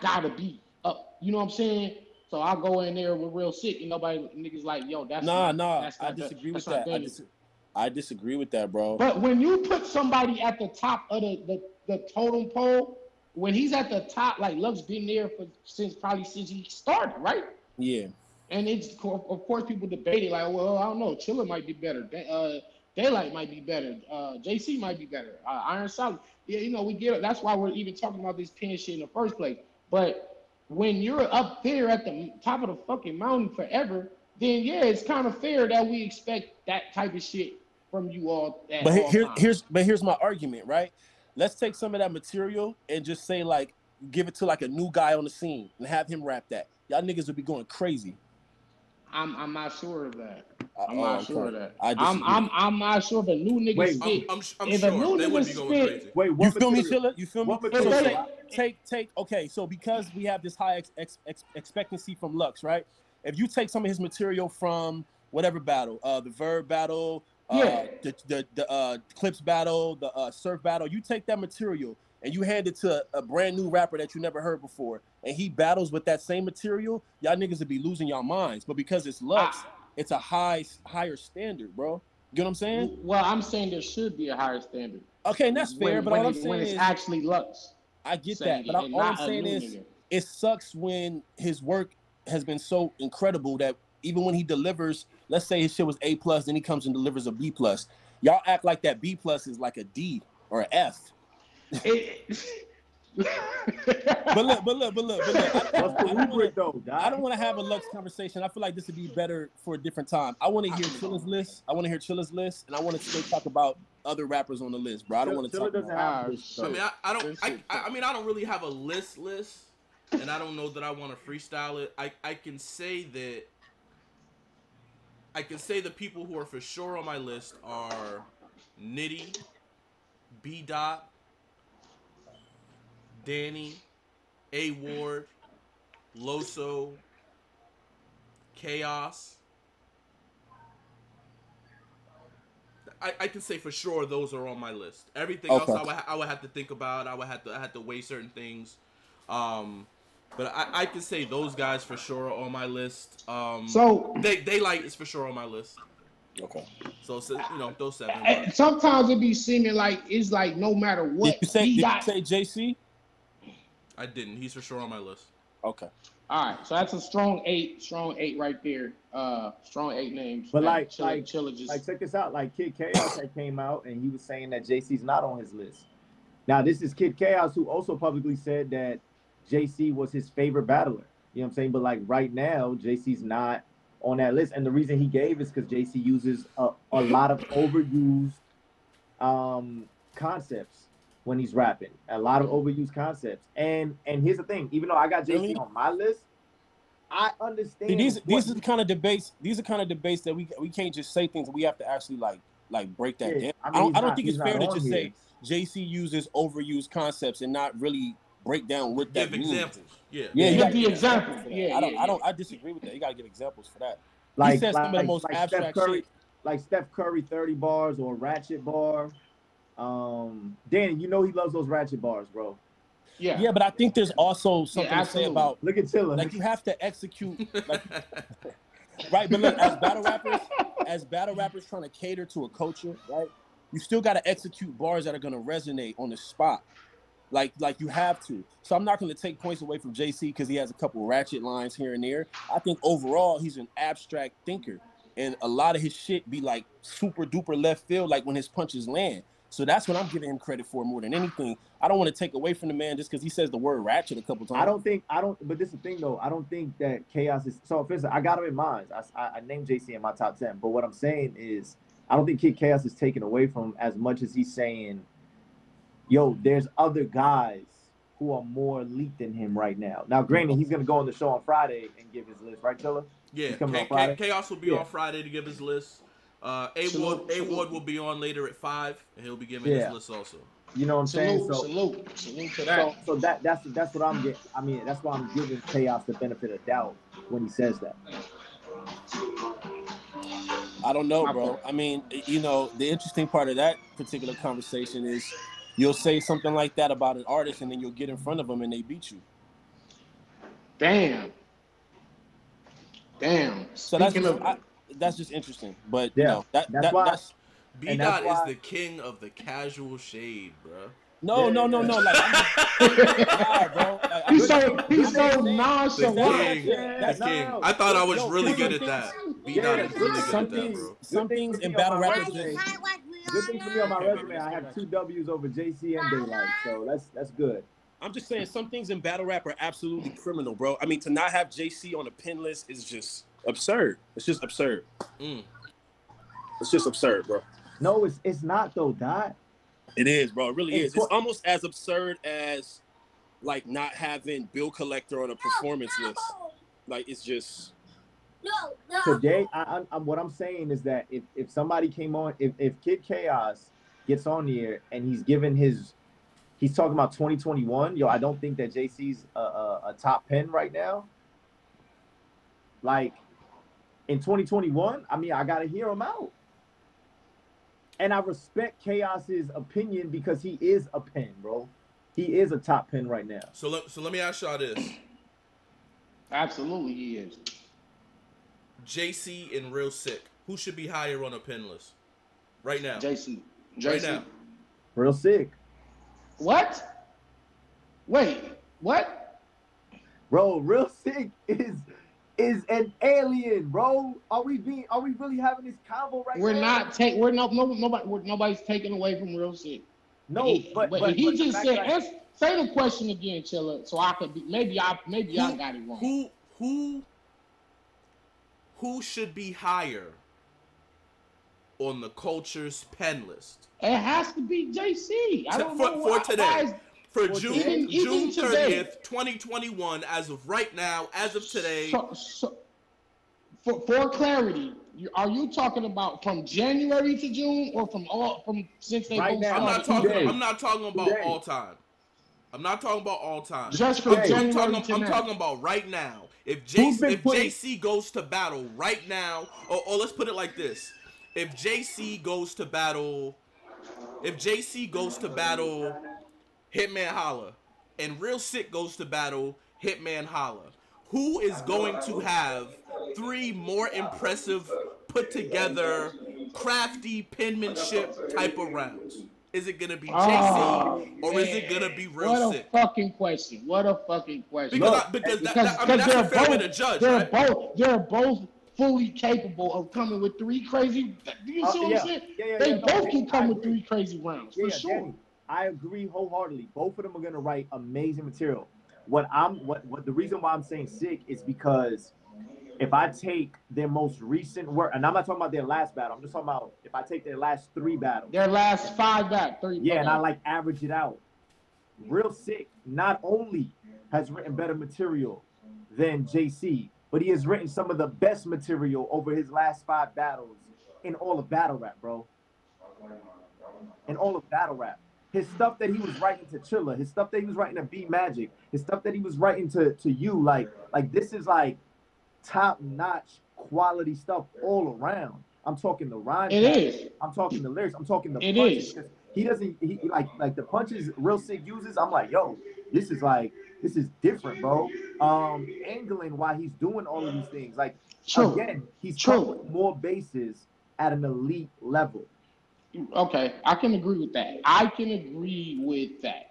gotta be up. You know what I'm saying? So I go in there with Real Sick, and niggas like, yo, that's
I disagree with that. I disagree with that, bro.
But when you put somebody at the top of the totem pole, when he's at the top, like Lux been there since he started, right?
Yeah.
And it's of course people debate it like, well, I don't know, Chilla might be better, Daylight might be better, JC might be better, Iron Solid. Yeah, you know, we get it. That's why we're even talking about this pin shit in the first place. But when you're up there at the top of the fucking mountain forever, then yeah, it's kind of fair that we expect that type of shit from you all.
Here's my argument, right? Let's take some of that material and just say like, give it to like a new guy on the scene and have him rap that. Y'all niggas would be going crazy.
I'm not sure of that. I'm not sure if a new nigga spit.
I'm sure they would be going crazy.
Wait,
you feel me, Chilla? You feel me?
So
take. Okay, so because we have this high expectancy from Lux, right? If you take some of his material from whatever battle, the Verb battle, the Clips battle, the Surf battle, you take that material and you hand it to a brand new rapper that you never heard before, and he battles with that same material, y'all niggas would be losing y'all minds. But because it's Lux, it's a higher standard, bro. You know what I'm saying?
Well, I'm saying there should be a higher standard.
Okay, and that's fair, but all I'm saying
when it's actually Lux.
I get that, but all I'm saying is it sucks when his work has been so incredible that even when he delivers, let's say his shit was A+, then he comes and delivers a B+. Y'all act like that B+ is like a D or an F. But look. I don't want to have a Lux conversation. I feel like this would be better for a different time. I want to hear Chilla's list. And I want to still talk about other rappers on the list, bro. I don't want to talk about.
I don't really have a list, and I don't know that I want to freestyle it. I can say the people who are for sure on my list are Nitty, Bdot, Danny, A Ward, Loso, Chaos. I can say for sure those are on my list. Everything else I would have to think about. I had to weigh certain things. But I can say those guys for sure are on my list.
So
Daylight is for sure on my list.
Okay.
So those 7.
Sometimes it be seeming like it's like no matter what.
Did you say JC?
I didn't. He's for sure on my list.
Okay.
All right. So that's a strong 8 right there. Strong 8 names.
But
Chilla just
check this out. Like Kid Chaos that came out and he was saying that JC's not on his list. Now, this is Kid Chaos, who also publicly said that JC was his favorite battler. You know what I'm saying? But like right now, JC's not on that list. And the reason he gave is because JC uses a lot of overused concepts when he's rapping. A lot of overused concepts. And here's the thing, even though I got JC on my list, I understand.
These are the kind of debates. These are kind of debates that we can't just say things. We have to actually like break that down. I don't think it's fair to just say JC uses overused concepts and not really break down what that means.
Examples. Yeah.
You
give the examples.
I disagree with that. You gotta give examples for that.
Like,
he said some of the most abstract shit.
Like Steph Curry 30 bars or Ratchet bar. Danny, you know he loves those Ratchet bars, bro.
Yeah, but I think there's also something to say about,
look at Chilla.
Like, you have to execute, like, right? But look, as battle rappers trying to cater to a culture, right? You still got to execute bars that are gonna resonate on the spot, like you have to. So I'm not gonna take points away from JC because he has a couple ratchet lines here and there. I think overall he's an abstract thinker, and a lot of his shit be like super duper left field, like when his punches land. So that's what I'm giving him credit for more than anything. I don't want to take away from the man just because he says the word ratchet a couple times.
But this is the thing though. I don't think that Chaos is, so for instance, I got him in mind. I named JC in my top 10, but what I'm saying is, I don't think Kid Chaos is taken away from as much as he's saying, yo, there's other guys who are more elite than him right now. Now, granted, he's going to go on the show on Friday and give his list, right, Chilla?
Yeah, Chaos will be on Friday to give his list. A-Ward will be on later at 5, and he'll be giving his list also.
You know what I'm saying?
Salute to that.
So that's what I'm getting. I mean, that's why I'm giving Chaos the benefit of doubt when he says that.
I don't know, bro. I mean, you know, the interesting part of that particular conversation is you'll say something like that about an artist, and then you'll get in front of them and they beat you.
Damn.
So that's just interesting, but
yeah,
you know, that's why
Bdot is the king of the casual shade, bro.
No. Like, nah, bro. Like,
he's so nonchalant.
That's king. I thought I was really good at that. Bdot is really good at that, bro.
Some things in battle rappers.
Good thing for me on my resume, I have 2 W's over JC and Daylight, so that's good.
I'm just saying, some things in battle rap are absolutely criminal, bro. I mean, to not have JC on the pin list is just absurd. It's just absurd. It's just absurd, bro.
No, it's not though, Dot.
It is, bro. It really is. It's almost as absurd as like not having Bill Collector on a performance list. Like, it's just.
No.
Today, what I'm saying is that if somebody came on, if Kid Chaos gets on here and he's talking about 2021, yo, I don't think that JC's a top 10 right now. Like, in 2021, I mean, I gotta hear him out. And I respect Chaos's opinion because he is a pen, bro. He is a top pen right now.
So let me ask y'all this.
Absolutely, he is.
JC and Real Sick. Who should be higher on a pen list right now?
JC.
Right now.
Real Sick.
What? Wait, what?
Bro, Real Sick is an alien, bro. Are we really having this convo right now?
Nobody's taking away from Real Sick.
No, but
he just said, say the question again, Chilla, so I could be, maybe I got it wrong.
Who should be higher on the culture's pen list?
It has to be JC. I don't know
for today. For June
even
30th, 2021, as of right now, as of today.
So for clarity, are you talking about from January to June, or from since they
right now?
I'm not talking about all time. I'm not talking about all time.
Just from January to
I'm talking about right now. If JC goes to battle right now, or let's put it like this: if JC goes to battle Hitman Holla, and Real Sick goes to battle Hitman Holla, who is going to have 3 more impressive, put together, crafty penmanship type of rounds? Is it gonna be JC or is it gonna be Real Sick?
What a fucking question!
Because that's a fair way to judge, right?
They're both fully capable of coming with 3 crazy. Do you see what I'm saying? They both can come with 3 crazy rounds for sure.
Danny, I agree wholeheartedly. Both of them are gonna write amazing material. What the reason why I'm saying sick is because if I take their most recent work, and I'm not talking about their last battle, I'm just talking about if I take their last 3 battles.
Their last 5 back, 3.
Yeah, and I like average it out. Real Sick not only has written better material than JC, but he has written some of the best material over his last 5 battles in all of battle rap, bro. In all of battle rap. His stuff that he was writing to Chilla, his stuff that he was writing to B Magic, his stuff that he was writing to you, like this is like top-notch quality stuff all around. I'm talking the rhyme.
It is.
I'm talking the lyrics. I'm talking the
It
punches.
is.
He doesn't like the punches Real Sick uses. I'm like, yo, this is different, bro. Angling while he's doing all of these things. Like,
True.
again, he's covering more bases at an elite level.
Okay, I can agree with that.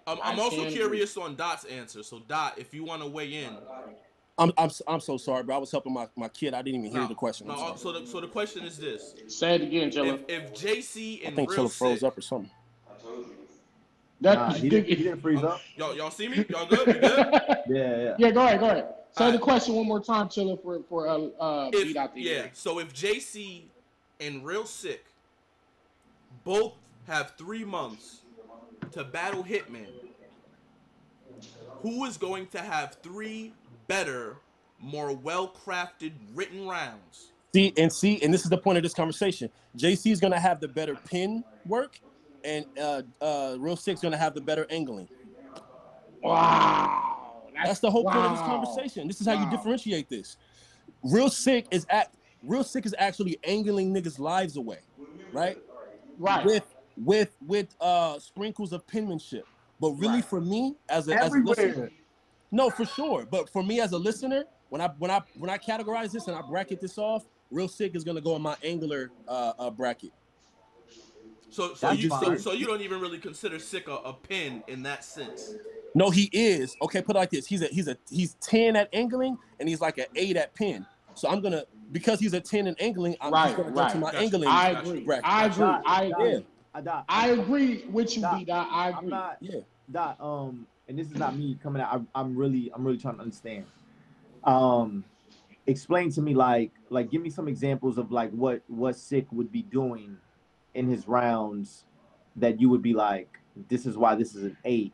I'm
also curious on Dot's answer. So Dot, if you want to weigh in.
I'm so sorry, bro. I was helping my kid. I didn't even hear the question.
No, so the question is this.
Say it again, Chilla.
If JC and
I think
Real
Chilla froze
Sick,
up or something.
He didn't freeze up.
Y'all see me? Y'all good? We good?
Yeah.
Yeah, go ahead. Say the question one more time, Chilla, for Bdot.
Yeah. So if JC and Real Sick both have 3 months to battle Hitman, who is going to have 3 better, more well-crafted written rounds?
See, and this is the point of this conversation. JC is gonna have the better pin work, and Real Sick's gonna have the better angling.
Wow,
that's the whole point of this conversation. This is how you differentiate this. Real Sick is actually angling niggas' lives away, right?
Right.
With sprinkles of penmanship. But really, for me as a listener, no, for sure. But for me as a listener, when I categorize this and I bracket this off, Real Sick is gonna go in my angler bracket.
So you don't even really consider Sick a pin in that sense.
No, he is. Okay, put it like this: he's 10 at angling and he's like an 8 at pin. So I'm gonna, because he's a 10 in angling, I'm just gonna go to my angling.
I agree.
bracket.
I agree with you,
Dot,
Bdot. I agree.
Dot, and this is not me coming out. I'm really trying to understand. Explain to me, like give me some examples of like what Sick would be doing in his rounds that you would be like, this is why this is an 8.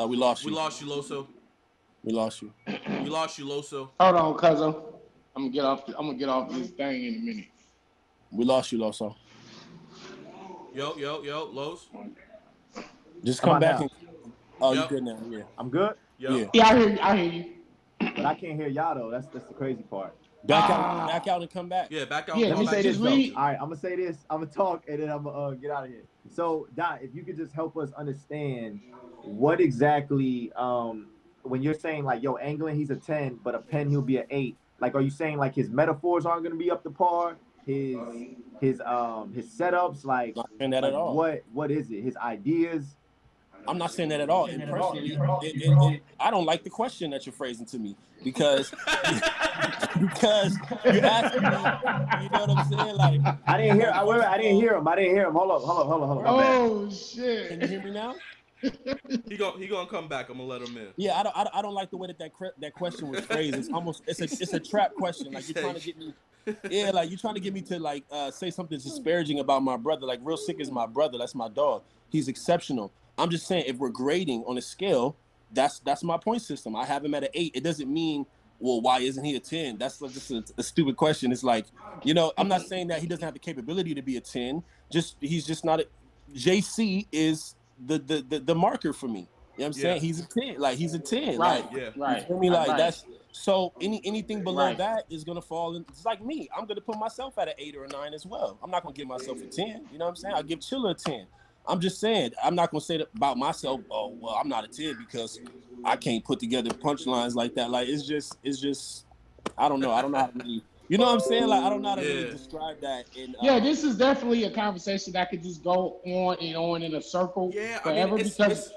We lost you.
We lost you, Loso.
We lost you.
We lost you, Loso.
Hold on, cousin. I'm gonna get off this thing in a minute.
We lost you, Loso.
Yo, Los.
Just come back.
You're
good now. Yeah.
I'm good.
Yep.
Yeah, I hear you.
But I can't hear y'all though. That's the crazy part.
Back out and come back.
Yeah, back out.
Yeah,
Let me say this though.
read.
All right, I'm gonna say this. I'm gonna talk and then I'm gonna get out of here. So, Dot, if you could just help us understand what exactly, when you're saying like, yo, angling he's a 10, but a pen he'll be an 8. Like, are you saying like his metaphors aren't gonna be up to par? His setups, like,
Not saying that at all.
What is it? His ideas?
I'm not saying that at all. And personally, I don't like the question that you're phrasing to me because you asked me, you know what I'm saying? Like,
I didn't hear him. Hold on.
Oh shit!
Can you hear me now?
He gonna come back. I'm gonna let him in.
Yeah, I don't like the way that question was phrased. It's almost it's a trap question. Like, you're trying to get me. Yeah, like you're trying to get me to like say something disparaging about my brother. Like, Real Sick is my brother. That's my dog. He's exceptional. I'm just saying, if we're grading on a scale, that's my point system. I have him at an 8. It doesn't mean, well, why isn't he a 10? That's just a stupid question. It's like, you know, I'm not saying that he doesn't have the capability to be a 10. He's just not a. JC is the marker for me. You know what I'm saying? He's a 10. Like, he's a 10.
Right.
Like,
Yeah.
Right.
You feel me? Like,
right.
that's so anything below
Right.
that is gonna fall in. It's like me. I'm gonna put myself at an 8 or a 9 as well. I'm not gonna give myself a 10. You know what I'm saying? I'll give Chilla a 10. I'm just saying, I'm not gonna say that about myself. Oh, well, I'm not a 10 because I can't put together punchlines like that. Like, it's just, I don't know. I don't know how to really, you know what I'm saying? Like, I don't know how to really describe that.
Yeah, this is definitely a conversation that could just go on and on in a circle forever,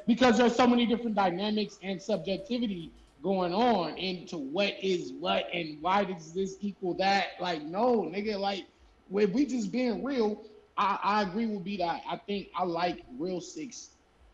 because there's so many different dynamics and subjectivity going on into what is what and why does this equal that. Like, no, nigga, like, if we just being real, I agree with Bdot. I think I like Real Six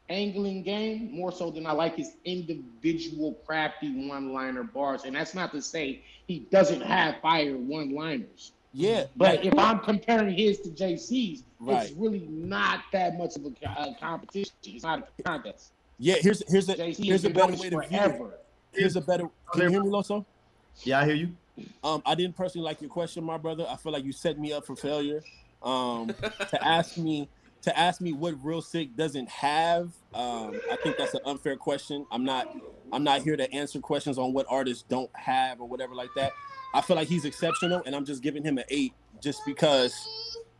angling game more so than I like his individual crafty one-liner bars. And that's not to say he doesn't have fire one-liners.
Yeah,
but if I'm comparing his to JC's,
right,
it's really not that much of a competition. It's not a contest.
Yeah, here's a better way to view it. Here's a better. Can you hear me, Loso?
Yeah, I hear you.
I didn't personally like your question, my brother. I feel like you set me up for failure. To ask me what Real Sick doesn't have, I think that's an unfair question. I'm not here to answer questions on what artists don't have or whatever like that. I feel like he's exceptional, and I'm just giving him an 8 just because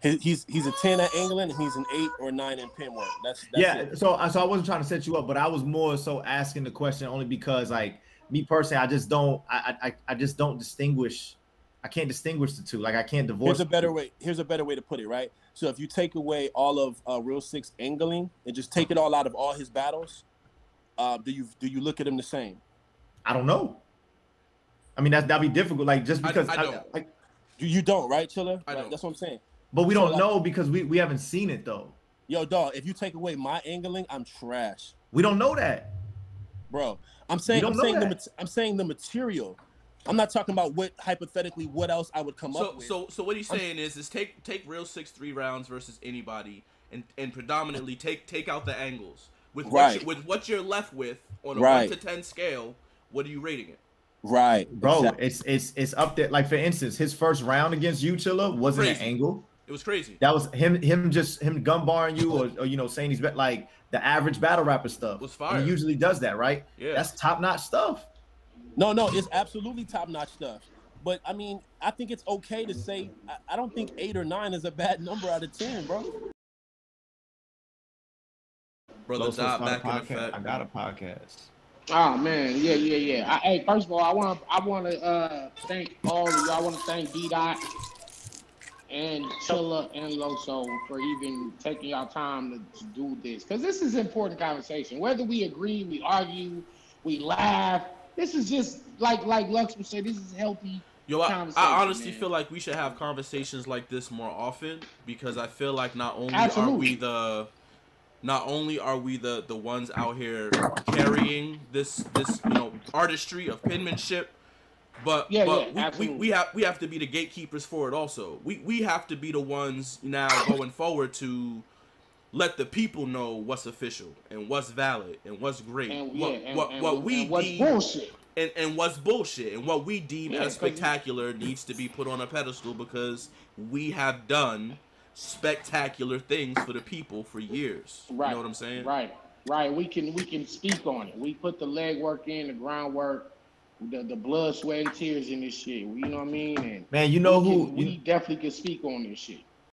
he's a 10 at angling and he's an 8 or 9 in pin work. That's
yeah.
it.
So I wasn't trying to set you up, but I was more so asking the question only because, like, me personally, I just don't distinguish. I can't distinguish the two. Like, I can't divorce.
Here's a better way to put it, right? So if you take away all of Real Sick's angling and just take it all out of all his battles, do you look at him the same?
I don't know. I mean, that'd be difficult. Like, just because
I don't.
You don't, right, Chilla?
I don't.
That's what I'm saying.
But we don't know because we haven't seen it though.
Yo, dog, if you take away my angling, I'm trash.
We don't know that,
bro. I'm saying the material. I'm not talking about what else I would come up with.
So what he's saying is take Real Six 3 rounds versus anybody and predominantly take out the angles. With what you're left with on a 1 to 10 scale, what are you rating it?
Right,
bro.
Exactly.
It's up there. Like, for instance, his first round against you, Chilla, wasn't an angle.
It was crazy.
That was him gun barring you or saying he's like the average battle rapper stuff.
Was fire.
And he usually does that, right?
Yeah.
That's top notch stuff.
No, it's absolutely top notch stuff. But I mean, I think it's okay to say I don't think 8 or 9 is a bad number out of 10, bro.
Brother Dot back in effect.
I got a podcast.
Oh man, yeah. Hey, first of all, I want to thank all of you. I want to thank Bdot and Chilla and Loso for even taking y'all time to do this, because this is important conversation. Whether we agree, we argue, we laugh, this is just like Lux would say, this is healthy.
Yo, I honestly feel like we should have conversations like this more often, because I feel like not only are we the ones out here carrying this artistry of penmanship, but we have to be the gatekeepers for it also. We have to be the ones now going forward to let the people know what's official and what's valid and what's great, what's bullshit. And what's bullshit, and what we deem as spectacular needs to be put on a pedestal, because we have done spectacular things for the people for years.
Right.
You know what I'm saying?
Right. We can speak on it. We put the legwork in, the groundwork, the blood, sweat, and tears in this shit. You know what I mean? And
man, you know who?
We definitely can speak on this shit.